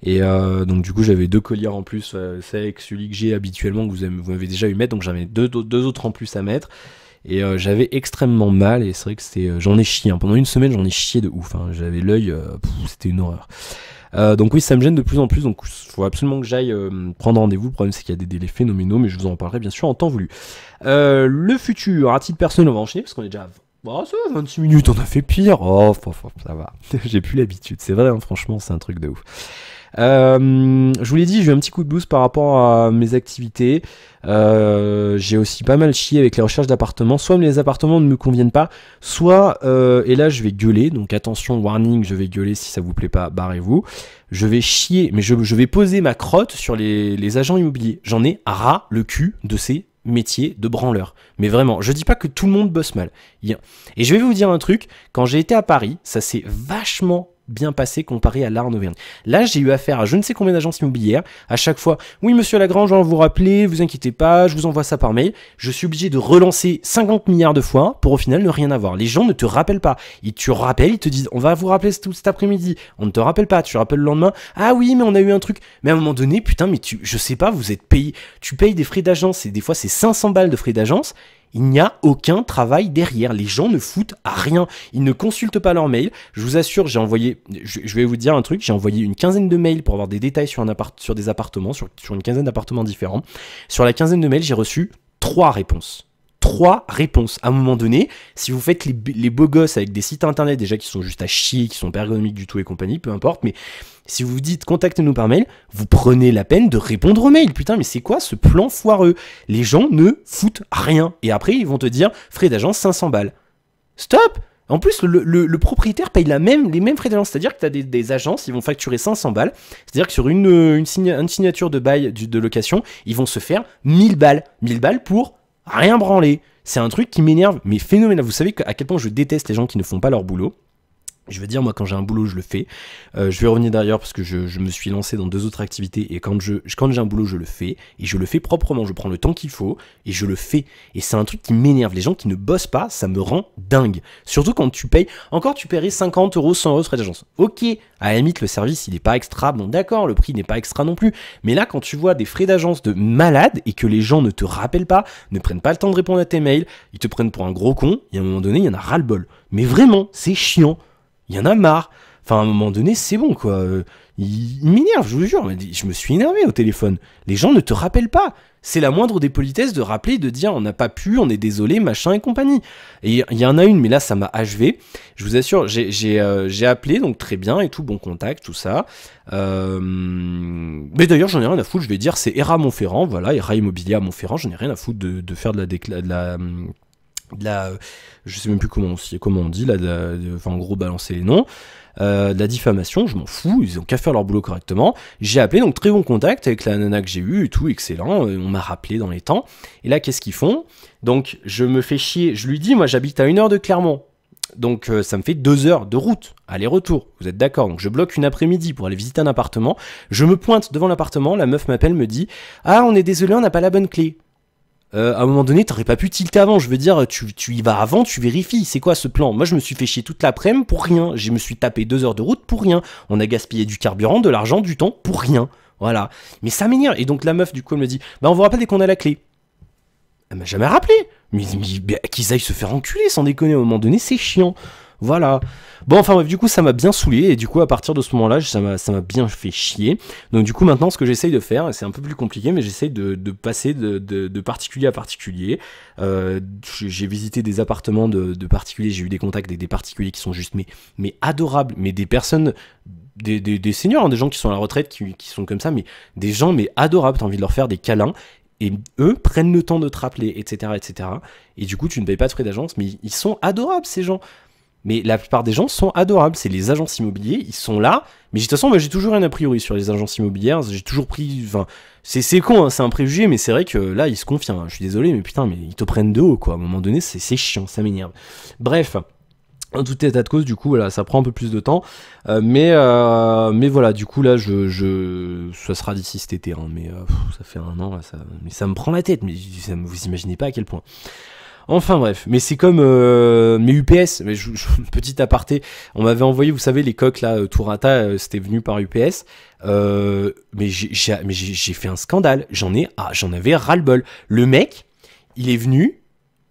Et donc du coup j'avais 2 colliers en plus, c'est avec celui que j'ai habituellement que vous m'avez déjà eu mettre, donc j'avais deux autres en plus à mettre. Et j'avais extrêmement mal et c'est vrai que j'en ai chié. Hein. Pendant une semaine j'en ai chié de ouf. Hein. J'avais l'œil, c'était une horreur. Donc oui, ça me gêne de plus en plus, donc il faut absolument que j'aille prendre rendez-vous. Le problème c'est qu'il y a des délais phénoménaux, mais je vous en parlerai bien sûr en temps voulu. Le futur, à titre personnel, on va enchaîner parce qu'on est déjà... Oh, ça va, 26 minutes, on a fait pire. Oh, ça va. J'ai plus l'habitude, c'est vrai, hein, franchement, c'est un truc de ouf. Je vous l'ai dit, j'ai eu un petit coup de boost par rapport à mes activités. J'ai aussi pas mal chié avec les recherches d'appartements. Soit les appartements ne me conviennent pas, soit, et là je vais gueuler, donc attention, warning, je vais gueuler, si ça vous plaît pas, barrez-vous. Je vais chier, mais je vais poser ma crotte sur les agents immobiliers. J'en ai ras le cul de ces métier de branleur. Mais vraiment, je dis pas que tout le monde bosse mal. Et je vais vous dire un truc, quand j'ai été à Paris, ça s'est vachement bien passé comparé à là en Auvergne. Là, j'ai eu affaire à je ne sais combien d'agences immobilières. À chaque fois, oui, monsieur Lagrange, on va vous rappeler, vous inquiétez pas, je vous envoie ça par mail. Je suis obligé de relancer 50 milliards de fois pour au final ne rien avoir. Les gens ne te rappellent pas. Tu rappelles, ils te disent, on va vous rappeler tout cet après-midi. On ne te rappelle pas. Tu rappelles le lendemain. Ah oui, mais on a eu un truc. Mais à un moment donné, putain, mais je sais pas, vous êtes payé. Tu payes des frais d'agence et des fois, c'est 500 balles de frais d'agence. Il n'y a aucun travail derrière. Les gens ne foutent à rien. Ils ne consultent pas leurs mails. Je vous assure, j'ai envoyé, je vais vous dire un truc, j'ai envoyé une quinzaine de mails pour avoir des détails sur des appartements, sur une quinzaine d'appartements différents. Sur la quinzaine de mails, j'ai reçu 3 réponses. 3 réponses. À un moment donné, si vous faites les beaux gosses avec des sites internet déjà qui sont juste à chier, qui sont pas ergonomiques du tout et compagnie, peu importe, mais si vous vous dites contactez-nous par mail, vous prenez la peine de répondre aux mails. Putain, mais c'est quoi ce plan foireux? Les gens ne foutent rien. Et après, ils vont te dire frais d'agence 500 balles. Stop! En plus, le propriétaire paye les mêmes frais d'agence. C'est-à-dire que tu as des agences, ils vont facturer 500 balles. C'est-à-dire que sur une signature de bail de location, ils vont se faire 1000 balles. 1000 balles pour rien branler. C'est un truc qui m'énerve, mais phénoménal. Vous savez à quel point je déteste les gens qui ne font pas leur boulot. Je veux dire, moi, quand j'ai un boulot, je le fais. Je vais revenir derrière parce que je me suis lancé dans 2 autres activités. Et quand j'ai un boulot, je le fais. Et je le fais proprement. Je prends le temps qu'il faut et je le fais. Et c'est un truc qui m'énerve. Les gens qui ne bossent pas, ça me rend dingue. Surtout quand tu payes. Encore, tu paierais 50 euros, 100 euros de frais d'agence. Ok, à la limite, le service, il n'est pas extra. Bon, d'accord, le prix n'est pas extra non plus. Mais là, quand tu vois des frais d'agence de malade et que les gens ne te rappellent pas, ne prennent pas le temps de répondre à tes mails, ils te prennent pour un gros con, et à un moment donné, il y en a ras-le-bol. Mais vraiment, c'est chiant. Il y en a marre. Enfin, à un moment donné, c'est bon, quoi. Il m'énerve, je vous jure. Je me suis énervé au téléphone. Les gens ne te rappellent pas. C'est la moindre des politesses de rappeler et de dire on n'a pas pu, on est désolé, machin et compagnie. Et il y en a une, mais là, ça m'a achevé. Je vous assure, j'ai appelé, donc très bien et tout, bon contact, tout ça. Mais d'ailleurs, j'en ai rien à foutre. Je vais dire, c'est ERA Montferrand, voilà, ERA Immobilier à Montferrand. J'en ai rien à foutre de faire de la je sais même plus comment on dit, enfin en gros balancer les noms, de la diffamation, je m'en fous, ils ont qu'à faire leur boulot correctement. J'ai appelé, donc très bon contact avec la nana que j'ai eue et tout, excellent, on m'a rappelé dans les temps. Et là, qu'est-ce qu'ils font? Donc je me fais chier, je lui dis, moi j'habite à 1 heure de Clermont. Donc ça me fait 2 heures de route, aller-retour, vous êtes d'accord? Donc je bloque une après-midi pour aller visiter un appartement, je me pointe devant l'appartement, la meuf m'appelle, me dit « Ah, on est désolé, on n'a pas la bonne clé ». À un moment donné, t'aurais pas pu tilter avant, je veux dire, tu y vas avant, tu vérifies, c'est quoi ce plan? Moi je me suis fait chier toute l'après-midi pour rien, je me suis tapé 2 heures de route pour rien, on a gaspillé du carburant, de l'argent, du temps pour rien, voilà. Mais ça m'énerve, et donc la meuf du coup elle me dit « Bah on vous rappelle dès qu'on a la clé ». Elle m'a jamais rappelé. Mais qu'ils aillent se faire enculer, sans déconner, à un moment donné, c'est chiant. Voilà. Bon, enfin bref, du coup, ça m'a bien saoulé, et du coup, à partir de ce moment-là, ça m'a bien fait chier. Donc du coup, maintenant, ce que j'essaye de faire, c'est un peu plus compliqué, mais j'essaye de passer de particulier à particulier. J'ai visité des appartements de particuliers, j'ai eu des contacts avec des particuliers qui sont juste, mais adorables, mais des personnes... Des seniors, hein, des gens qui sont à la retraite, qui sont comme ça, mais des gens, mais adorables, t'as envie de leur faire des câlins. Et eux prennent le temps de te rappeler, etc., etc. Et du coup, tu ne payes pas de frais d'agence, mais ils sont adorables, ces gens. Mais la plupart des gens sont adorables. C'est les agences immobiliers, ils sont là. Mais de toute façon, moi, j'ai toujours un a priori sur les agences immobilières. J'ai toujours pris... Enfin, c'est con, hein, c'est un préjugé, mais c'est vrai que là, ils se confient. Hein. Je suis désolé, mais putain, mais ils te prennent de haut, quoi. À un moment donné, c'est chiant, ça m'énerve. Bref... En tout état de cause, du coup, voilà, ça prend un peu plus de temps, mais voilà, du coup là, ça sera d'ici cet été, hein, mais ça fait 1 an, là, mais ça me prend la tête, mais vous imaginez pas à quel point. Enfin bref, mais c'est comme mes UPS, mais petit aparté, on m'avait envoyé, vous savez, les coques là, Tourata, c'était venu par UPS, mais j'ai fait un scandale, j'en avais ras-le-bol. Le mec, il est venu.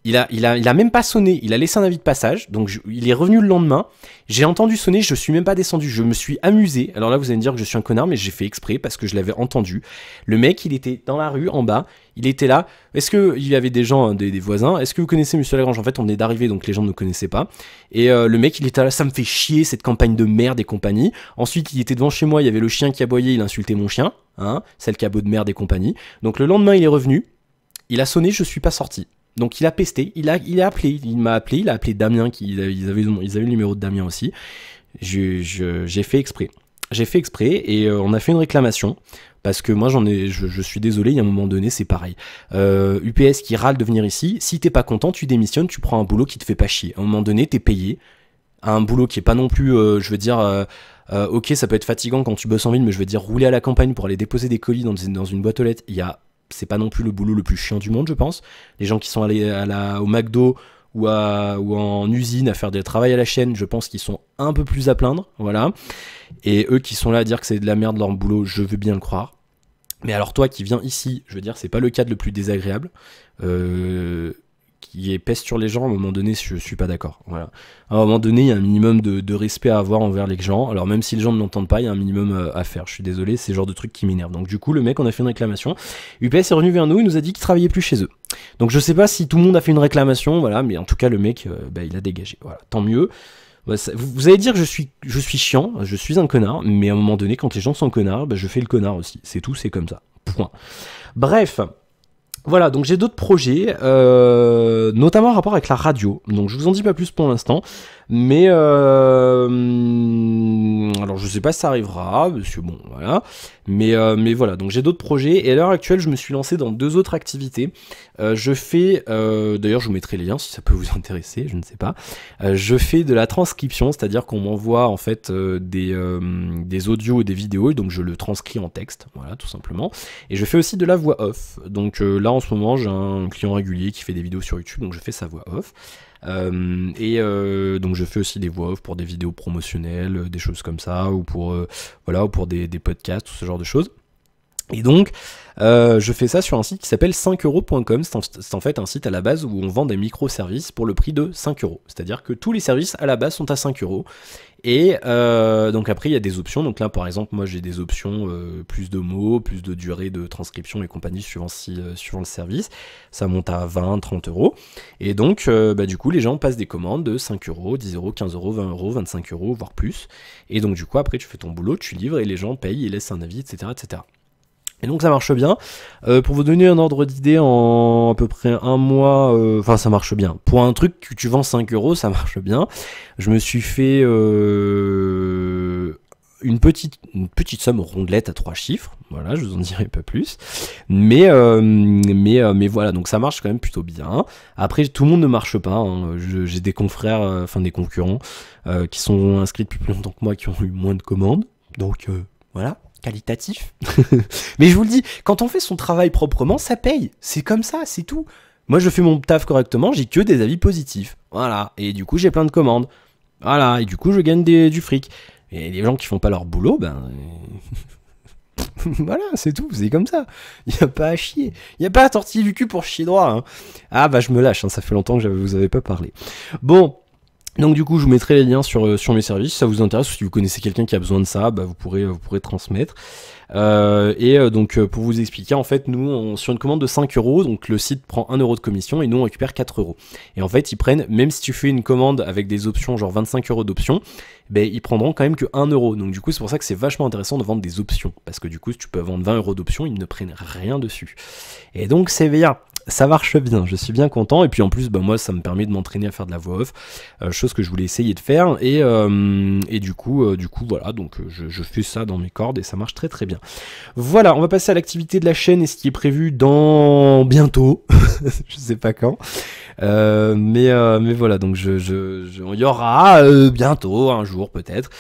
Il a même pas sonné, il a laissé un avis de passage, donc il est revenu le lendemain, j'ai entendu sonner, je suis même pas descendu, je me suis amusé, alors là vous allez me dire que je suis un connard, mais j'ai fait exprès parce que je l'avais entendu. Le mec, il était dans la rue, en bas, il était là, est-ce que il y avait des gens, des voisins, est-ce que vous connaissez Monsieur Lagrange? En fait, on venait d'arriver, donc les gens ne connaissaient pas, et le mec, il était là, ça me fait chier, cette campagne de merde et compagnie. Ensuite, il était devant chez moi, il y avait le chien qui aboyait, il insultait mon chien, hein, celle cabot de merde et compagnie. Donc le lendemain, il est revenu, il a sonné, je suis pas sorti. Donc il a pesté, il a appelé, il m'a appelé, il a appelé Damien, ils avaient le numéro de Damien aussi. J'ai fait exprès. J'ai fait exprès et on a fait une réclamation. Parce que moi je suis désolé, il y a un moment donné c'est pareil. UPS qui râle de venir ici, si t'es pas content, tu démissionnes, tu prends un boulot qui te fait pas chier. À un moment donné, t'es payé. Un boulot qui est pas non plus, je veux dire... ok, ça peut être fatigant quand tu bosses en ville, mais je veux dire rouler à la campagne pour aller déposer des colis dans une boîte aux lettres, c'est pas non plus le boulot le plus chiant du monde, je pense. Les gens qui sont allés au McDo ou en usine à faire des travail à la chaîne, je pense qu'ils sont un peu plus à plaindre, voilà. Et eux qui sont là à dire que c'est de la merde leur boulot, je veux bien le croire. Mais alors toi qui viens ici, je veux dire, c'est pas le cadre le plus désagréable. Qui pèse sur les gens, à un moment donné, je suis pas d'accord. Voilà. À un moment donné, il y a un minimum de respect à avoir envers les gens. Alors même si les gens ne l'entendent pas, il y a un minimum à faire. Je suis désolé, c'est le genre de truc qui m'énerve. Donc du coup, le mec, on a fait une réclamation. UPS est revenu vers nous, il nous a dit qu'il travaillait plus chez eux. Donc je sais pas si tout le monde a fait une réclamation, voilà, mais en tout cas, le mec, il a dégagé. Voilà, tant mieux. Vous allez dire que je suis chiant, je suis un connard, mais à un moment donné, quand les gens sont connards, je fais le connard aussi. C'est tout, c'est comme ça. Point. Bref. Voilà, donc j'ai d'autres projets, notamment en rapport avec la radio. Donc je vous en dis pas plus pour l'instant, mais alors je sais pas si ça arrivera, parce que bon, voilà. Mais voilà, donc j'ai d'autres projets, et à l'heure actuelle, je me suis lancé dans 2 autres activités. Je fais, d'ailleurs je vous mettrai les liens si ça peut vous intéresser, je ne sais pas. Je fais de la transcription, c'est-à-dire qu'on m'envoie en fait des audios et des vidéos, et donc je le transcris en texte, voilà, tout simplement. Et je fais aussi de la voix off, donc là en ce moment j'ai un client régulier qui fait des vidéos sur YouTube, donc je fais sa voix off. Donc je fais aussi des voix off pour des vidéos promotionnelles, des choses comme ça, ou pour voilà, ou pour des podcasts, tout ce genre de choses. Et donc, je fais ça sur un site qui s'appelle 5euros.com. C'est en fait un site à la base où on vend des microservices pour le prix de 5 euros. C'est-à-dire que tous les services à la base sont à 5 euros. Et donc après, il y a des options. Donc là, par exemple, moi j'ai des options plus de mots, plus de durée de transcription et compagnie suivant le service. Ça monte à 20, 30 euros. Et donc, du coup, les gens passent des commandes de 5 euros, 10 euros, 15 euros, 20 euros, 25 euros, voire plus. Et donc, du coup, après, tu fais ton boulot, tu livres et les gens payent et laissent un avis, etc., etc. Et donc ça marche bien. Pour vous donner un ordre d'idée, en à peu près 1 mois, enfin ça marche bien. Pour un truc que tu vends 5 euros, ça marche bien. Je me suis fait une petite somme rondelette à 3 chiffres, voilà, je vous en dirai pas plus, mais voilà, donc ça marche quand même plutôt bien. Après, tout le monde ne marche pas, hein. J'ai des confrères, enfin des concurrents, qui sont inscrits depuis plus longtemps que moi, qui ont eu moins de commandes, donc voilà, qualitatif. Mais je vous le dis, quand on fait son travail proprement, ça paye, c'est comme ça, c'est tout. Moi, je fais mon taf correctement, j'ai que des avis positifs, voilà, et du coup, j'ai plein de commandes, voilà, et du coup, je gagne du fric. Et les gens qui font pas leur boulot, ben... voilà, c'est tout, c'est comme ça. Il n'y a pas à chier. Il n'y a pas à tortiller du cul pour chier droit. Hein. Ah bah je me lâche, hein, ça fait longtemps que je vous avais pas parlé. Bon, donc du coup je vous mettrai les liens sur mes services, si ça vous intéresse, ou si vous connaissez quelqu'un qui a besoin de ça, bah, vous pourrez transmettre. Donc pour vous expliquer, en fait nous sur une commande de 5 euros, donc le site prend 1 euro de commission et nous on récupère 4 euros. Et en fait ils prennent, même si tu fais une commande avec des options genre 25 euros d'options, ben ils prendront quand même que 1 euro. Donc du coup c'est pour ça que c'est vachement intéressant de vendre des options, parce que du coup si tu peux vendre 20 euros d'options, ils ne prennent rien dessus. Et donc c'est bien. Ça marche bien, je suis bien content, et puis en plus bah, moi ça me permet de m'entraîner à faire de la voix off, chose que je voulais essayer de faire, et du coup voilà, donc je fais ça dans mes cordes et ça marche très très bien. Voilà, on va passer à l'activité de la chaîne et ce qui est prévu dans bientôt, je sais pas quand, mais voilà, donc il y aura bientôt, un jour peut-être,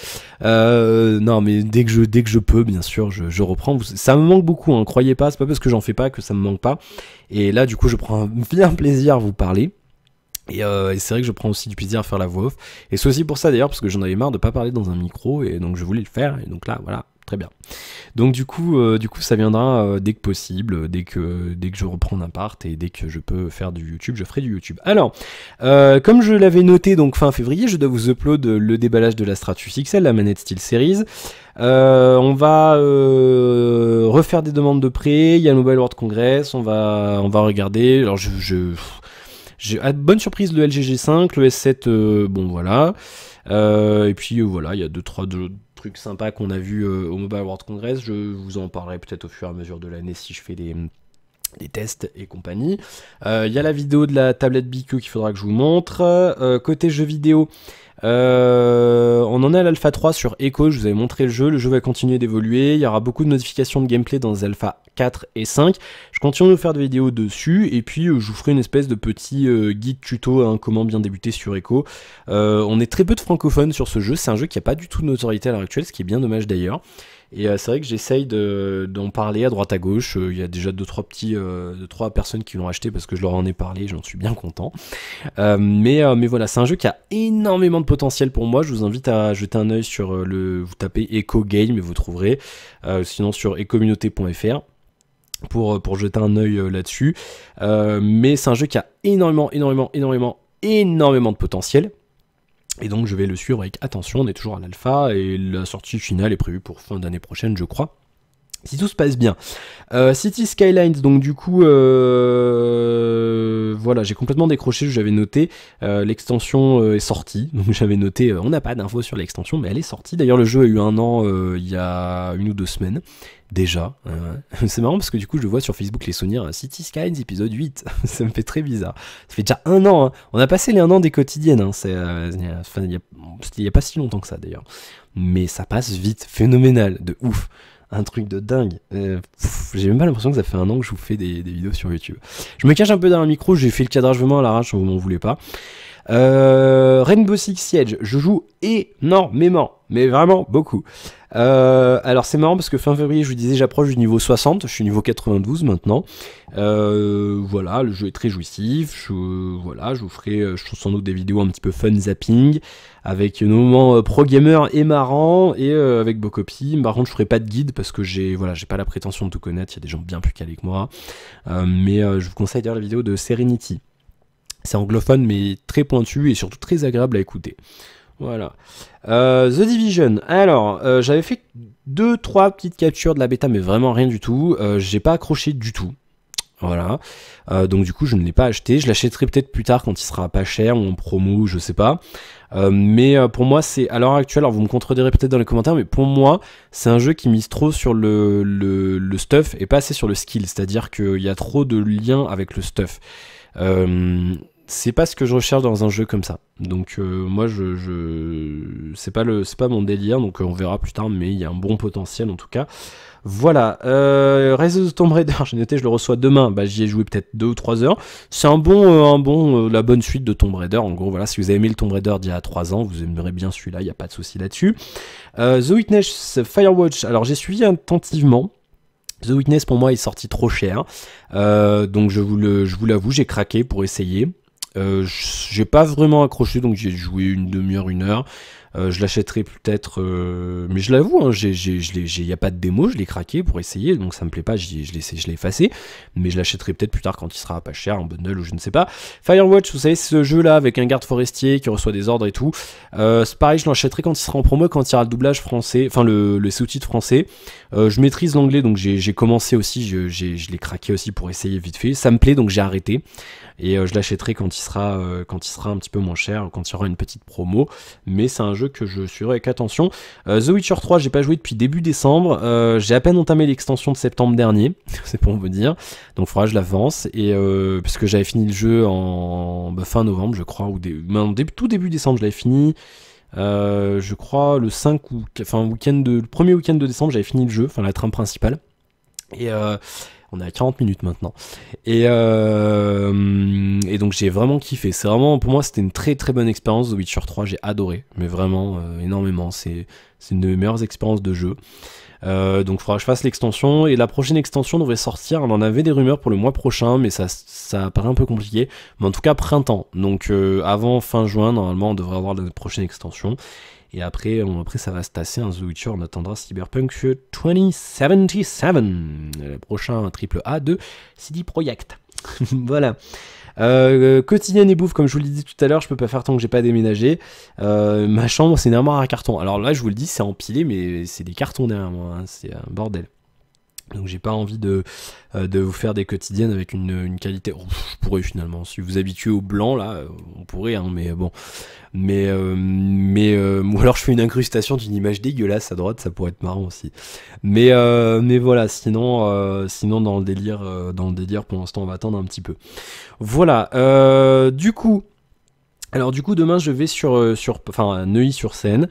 non mais dès que je peux, bien sûr, je reprends. Ça me manque beaucoup, hein, croyez pas, c'est pas parce que j'en fais pas que ça me manque pas. Et là, du coup, je prends bien plaisir à vous parler. Et c'est vrai que je prends aussi du plaisir à faire la voix off. Et c'est aussi pour ça d'ailleurs, parce que j'en avais marre de pas parler dans un micro, et donc je voulais le faire. Et donc là, voilà, très bien. Donc du coup ça viendra dès que possible, dès que je reprends un appart et dès que je peux faire du YouTube, je ferai du YouTube. Alors, comme je l'avais noté, donc fin février, je dois vous upload le déballage de la Stratus XL, la manette SteelSeries. On va refaire des demandes de prêt. Il y a le Mobile World Congress. On va regarder. Alors j'ai bonne surprise le LG G5, le S7. Bon voilà. Et puis voilà, il y a deux trois trucs sympas qu'on a vu au Mobile World Congress. Je vous en parlerai peut-être au fur et à mesure de l'année si je fais des tests et compagnie. Il y a la vidéo de la tablette BQ qu'il faudra que je vous montre. Côté jeux vidéo, on en est à l'alpha 3 sur Echo, je vous avais montré le jeu va continuer d'évoluer, il y aura beaucoup de notifications de gameplay dans les alpha 4 et 5, je continue de faire des vidéos dessus, et puis je vous ferai une espèce de petit guide tuto, hein, comment bien débuter sur Echo. On est très peu de francophones sur ce jeu, c'est un jeu qui n'a pas du tout de notoriété à l'heure actuelle, ce qui est bien dommage d'ailleurs. Et c'est vrai que j'essaye d'en parler à droite à gauche. Il y a déjà deux trois personnes qui l'ont acheté parce que je leur en ai parlé, j'en suis bien content. Mais voilà, c'est un jeu qui a énormément de potentiel pour moi. Je vous invite à jeter un œil sur vous tapez Echo Game et vous trouverez. Sinon sur ecommunauté.fr pour jeter un œil là-dessus. Mais c'est un jeu qui a énormément de potentiel. Et donc je vais le suivre avec attention, on est toujours à l'alpha et la sortie finale est prévue pour fin d'année prochaine je crois. Si tout se passe bien. City Skylines, donc du coup, voilà, j'ai complètement décroché, j'avais noté, l'extension est sortie, donc j'avais noté, on n'a pas d'infos sur l'extension, mais elle est sortie. D'ailleurs le jeu a eu 1 an il y a 1 ou 2 semaines, déjà. C'est marrant parce que du coup je vois sur Facebook les souvenirs, City Skylines épisode 8, ça me fait très bizarre. Ça fait déjà 1 an, hein. On a passé les 1 an des quotidiennes, hein. Il n'y a pas si longtemps que ça d'ailleurs. Mais ça passe vite, phénoménal, de ouf. Un truc de dingue. J'ai même pas l'impression que ça fait 1 an que je vous fais des vidéos sur YouTube. Je me cache un peu derrière le micro, j'ai fait le cadrage vraiment à l'arrache, vous m'en voulez pas. Rainbow Six Siege, je joue énormément, mais vraiment beaucoup. Alors c'est marrant parce que fin février, je vous disais, j'approche du niveau 60, je suis niveau 92 maintenant. Voilà, le jeu est très jouissif. Voilà, je vous ferai sans doute des vidéos un petit peu fun zapping, avec nos moments pro gamer et marrant, et avec Bocopi. Par contre, je ferai pas de guide parce que j'ai pas la prétention de tout connaître. Il y a des gens bien plus calés que moi. Mais je vous conseille d'ailleurs la vidéo de Serenity. C'est anglophone mais très pointu et surtout très agréable à écouter. Voilà. The Division. Alors, j'avais fait 2-3 petites captures de la bêta, mais vraiment rien du tout. J'ai pas accroché du tout. Voilà. Donc du coup, je ne l'ai pas acheté. Je l'achèterai peut-être plus tard quand il sera pas cher ou en promo, je sais pas. Mais pour moi, c'est à l'heure actuelle. Alors vous me contredirez peut-être dans les commentaires, mais pour moi, c'est un jeu qui mise trop sur le stuff et pas assez sur le skill. C'est-à-dire qu'il y a trop de liens avec le stuff. c'est pas ce que je recherche dans un jeu comme ça. Donc moi c'est pas mon délire, donc on verra plus tard, mais il y a un bon potentiel en tout cas. Voilà, Rise of the Tomb Raider, j'ai noté, je le reçois demain, bah j'y ai joué peut-être 2 ou 3 heures. C'est la bonne suite de Tomb Raider, en gros, voilà, si vous avez aimé le Tomb Raider d'il y a 3 ans, vous aimerez bien celui-là, il n'y a pas de souci là-dessus. The Witness Firewatch, alors j'ai suivi attentivement. The Witness pour moi est sorti trop cher, donc je vous l'avoue, j'ai craqué pour essayer. J'ai pas vraiment accroché, donc j'ai joué une demi-heure, 1 heure. Je l'achèterai peut-être, mais je l'avoue, hein, y a pas de démo, je l'ai craqué pour essayer, donc ça me plaît pas, je l'ai effacé, mais je l'achèterai peut-être plus tard quand il sera pas cher, en bundle ou je ne sais pas. Firewatch, vous savez, ce jeu-là avec un garde forestier qui reçoit des ordres et tout, c'est pareil, je l'achèterai quand il sera en promo, quand il y aura le doublage français, enfin le sous-titre français. Je maîtrise l'anglais, donc j'ai commencé aussi, je l'ai craqué aussi pour essayer vite fait, ça me plaît, donc j'ai arrêté. Et je l'achèterai quand il sera un petit peu moins cher, quand il y aura une petite promo. Mais c'est un jeu que je suivrai avec attention. The Witcher 3, j'ai pas joué depuis début décembre. J'ai à peine entamé l'extension de septembre dernier, c'est pour vous dire. Donc il faudra que je l'avance. Et parce que j'avais fini le jeu en fin novembre, je crois, ou tout début décembre, je l'avais fini. Je crois le 5 ou enfin le premier week-end de décembre, j'avais fini le jeu, enfin la trame principale. Et on est à 40 minutes maintenant. Et donc j'ai vraiment kiffé. C'est vraiment, pour moi, c'était une très très bonne expérience. The Witcher 3, j'ai adoré. Mais vraiment énormément. C'est une des meilleures expériences de jeu. Donc il faudra que je fasse l'extension. Et la prochaine extension devrait sortir. On en avait des rumeurs pour le mois prochain, mais ça paraît un peu compliqué. Mais en tout cas, printemps. Donc avant fin juin, normalement, on devrait avoir la prochaine extension. Et après ça va se tasser, The Witcher, on attendra Cyberpunk 2077, le prochain triple A de CD Projekt. Voilà. Quotidienne et bouffe, comme je vous l'ai dit tout à l'heure, je peux pas faire tant que j'ai pas déménagé. Ma chambre, c'est une armoire à carton. Alors là, je vous le dis, c'est empilé, mais c'est des cartons derrière moi, hein, c'est un bordel. Donc j'ai pas envie de vous faire des quotidiennes avec une qualité. Oh, je pourrais finalement, si vous habituez au blanc là, on pourrait, hein, mais bon. Ou alors je fais une incrustation d'une image dégueulasse à droite, ça pourrait être marrant aussi. Mais voilà, sinon dans le délire pour l'instant on va attendre un petit peu. Voilà, du coup demain je vais sur Neuilly-sur-Seine.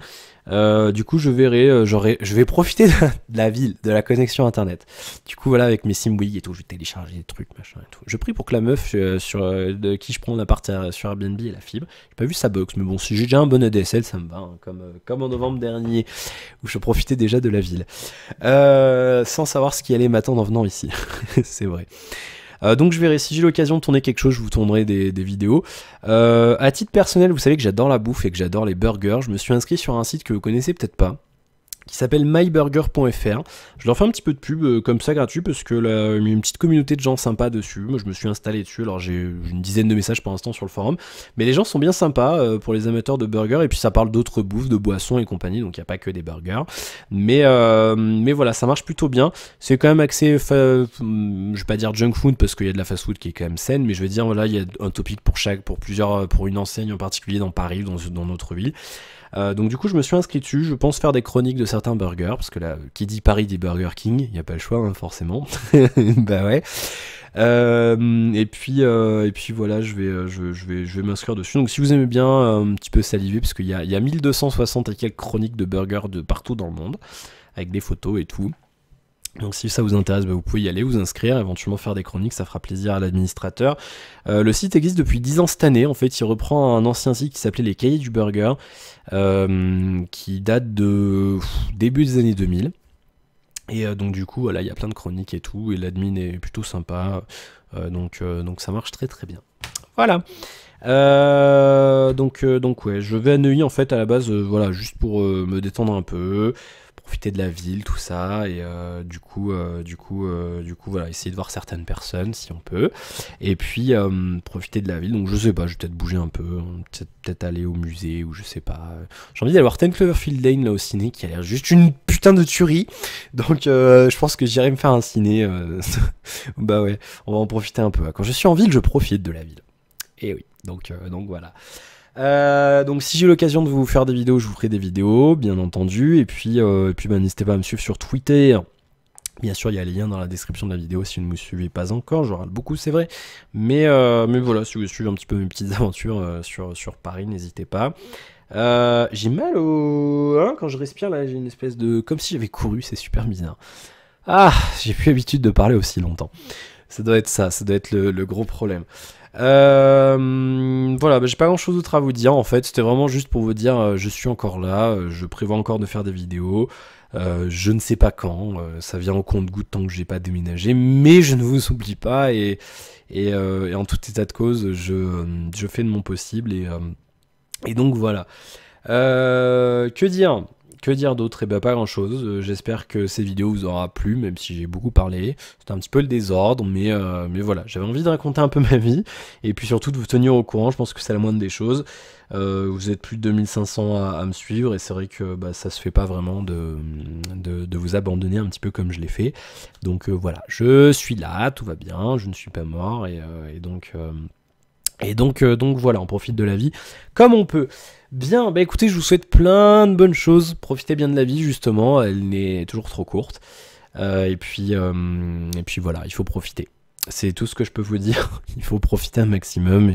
Du coup je vais profiter de la ville, de la connexion internet. Du coup voilà, avec mes Simwig et tout, je vais télécharger des trucs, machin et tout. Je prie pour que la meuf de qui je prends l'appart sur Airbnb ait la fibre. J'ai pas vu sa box, mais bon, si j'ai déjà un bon ADSL, ça me va, hein, comme en novembre dernier, où je profitais déjà de la ville. Sans savoir ce qui allait m'attendre en venant ici. C'est vrai. Donc je verrai, si j'ai l'occasion de tourner quelque chose, je vous tournerai des vidéos. À titre personnel, vous savez que j'adore la bouffe et que j'adore les burgers. Je me suis inscrit sur un site que vous connaissez peut-être pas, qui s'appelle myburger.fr. Je leur fais un petit peu de pub comme ça gratuit parce que là, il y a une petite communauté de gens sympas dessus. Moi je me suis installé dessus, alors j'ai une dizaine de messages pour l'instant sur le forum, mais les gens sont bien sympas pour les amateurs de burgers, et puis ça parle d'autres bouffes, de boissons et compagnie, donc il n'y a pas que des burgers. Mais voilà, ça marche plutôt bien. C'est quand même axé, je vais pas dire junk food parce qu'il y a de la fast food qui est quand même saine, mais je veux dire voilà, il y a un topic pour une enseigne en particulier dans Paris, dans notre ville. Donc du coup je me suis inscrit dessus, je pense faire des chroniques de certains burgers, parce que là, qui dit Paris dit Burger King, il n'y a pas le choix hein, forcément. Bah ouais. Et puis voilà, je vais m'inscrire dessus. Donc si vous aimez bien un petit peu saliver, parce qu'il y a 1260 et quelques chroniques de burgers de partout dans le monde, avec des photos et tout. Donc si ça vous intéresse, bah, vous pouvez y aller, vous inscrire, éventuellement faire des chroniques, ça fera plaisir à l'administrateur. Le site existe depuis 10 ans cette année, en fait il reprend un ancien site qui s'appelait les Cahiers du Burger, qui date de début des années 2000. Et donc du coup voilà, il y a plein de chroniques et tout, et l'admin est plutôt sympa, donc ça marche très très bien. Voilà. Donc ouais, je vais à Neuilly en fait à la base, voilà, juste pour me détendre un peu, profiter de la ville, tout ça, et du coup voilà, essayer de voir certaines personnes si on peut, et puis profiter de la ville. Donc je sais pas, je vais peut-être bouger un peu, peut-être aller au musée, ou je sais pas. J'ai envie d'aller voir 10 Cloverfield Lane là au ciné, qui a l'air juste une putain de tuerie, donc je pense que j'irai me faire un ciné. Bah ouais, on va en profiter un peu. Quand je suis en ville, je profite de la ville. Et oui, donc voilà. Donc si j'ai l'occasion de vous faire des vidéos, je vous ferai des vidéos, bien entendu. Et puis bah, n'hésitez pas à me suivre sur Twitter, Bien sûr, il y a les liens dans la description de la vidéo si vous ne me suivez pas encore, je râle beaucoup, c'est vrai. Mais voilà, si vous suivez un petit peu mes petites aventures sur Paris, n'hésitez pas. J'ai mal au... hein, quand je respire, là, j'ai une espèce de... comme si j'avais couru, c'est super bizarre. Ah, j'ai plus l'habitude de parler aussi longtemps. Ça doit être ça, ça doit être le gros problème. Voilà, bah, j'ai pas grand chose d'autre à vous dire en fait, c'était vraiment juste pour vous dire je suis encore là, je prévois encore de faire des vidéos, je ne sais pas quand, ça vient au compte-gouttes tant que j'ai pas déménagé, mais je ne vous oublie pas et en tout état de cause, je fais de mon possible et donc voilà. Que dire? Que dire d'autre? Eh ben pas grand chose. J'espère que ces vidéos vous aura plu, même si j'ai beaucoup parlé. C'était un petit peu le désordre, mais voilà. J'avais envie de raconter un peu ma vie, et puis surtout de vous tenir au courant. Je pense que c'est la moindre des choses. Vous êtes plus de 2500 à me suivre, et c'est vrai que bah, ça se fait pas vraiment de vous abandonner un petit peu comme je l'ai fait. Donc voilà, je suis là, tout va bien, je ne suis pas mort, donc voilà, on profite de la vie comme on peut. Bien, bah écoutez, je vous souhaite plein de bonnes choses. Profitez bien de la vie, justement. Elle n'est toujours trop courte. Et puis voilà, il faut profiter. C'est tout ce que je peux vous dire. Il faut profiter un maximum.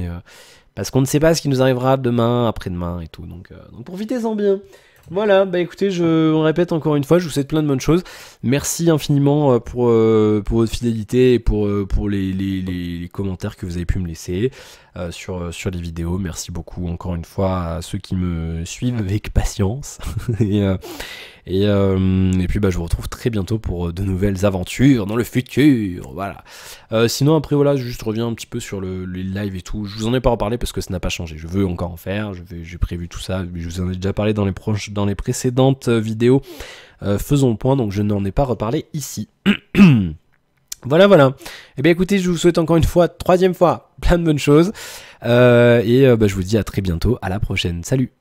Parce qu'on ne sait pas ce qui nous arrivera demain, après-demain et tout. Donc profitez-en bien. Voilà, bah écoutez, on répète encore une fois, je vous souhaite plein de bonnes choses. Merci infiniment pour votre fidélité et pour les commentaires que vous avez pu me laisser sur les vidéos. Merci beaucoup encore une fois à ceux qui me suivent avec patience. Et puis bah, je vous retrouve très bientôt pour de nouvelles aventures dans le futur. Voilà. Sinon après voilà, je juste reviens un petit peu sur les lives et tout. Je vous en ai pas reparlé parce que ça n'a pas changé. Je veux encore en faire. J'ai prévu tout ça. Je vous en ai déjà parlé dans les précédentes vidéos. Faisons le point. Donc je n'en ai pas reparlé ici. Voilà. Et bien écoutez, je vous souhaite encore une fois, troisième fois, plein de bonnes choses. Bah, je vous dis à très bientôt. À la prochaine. Salut.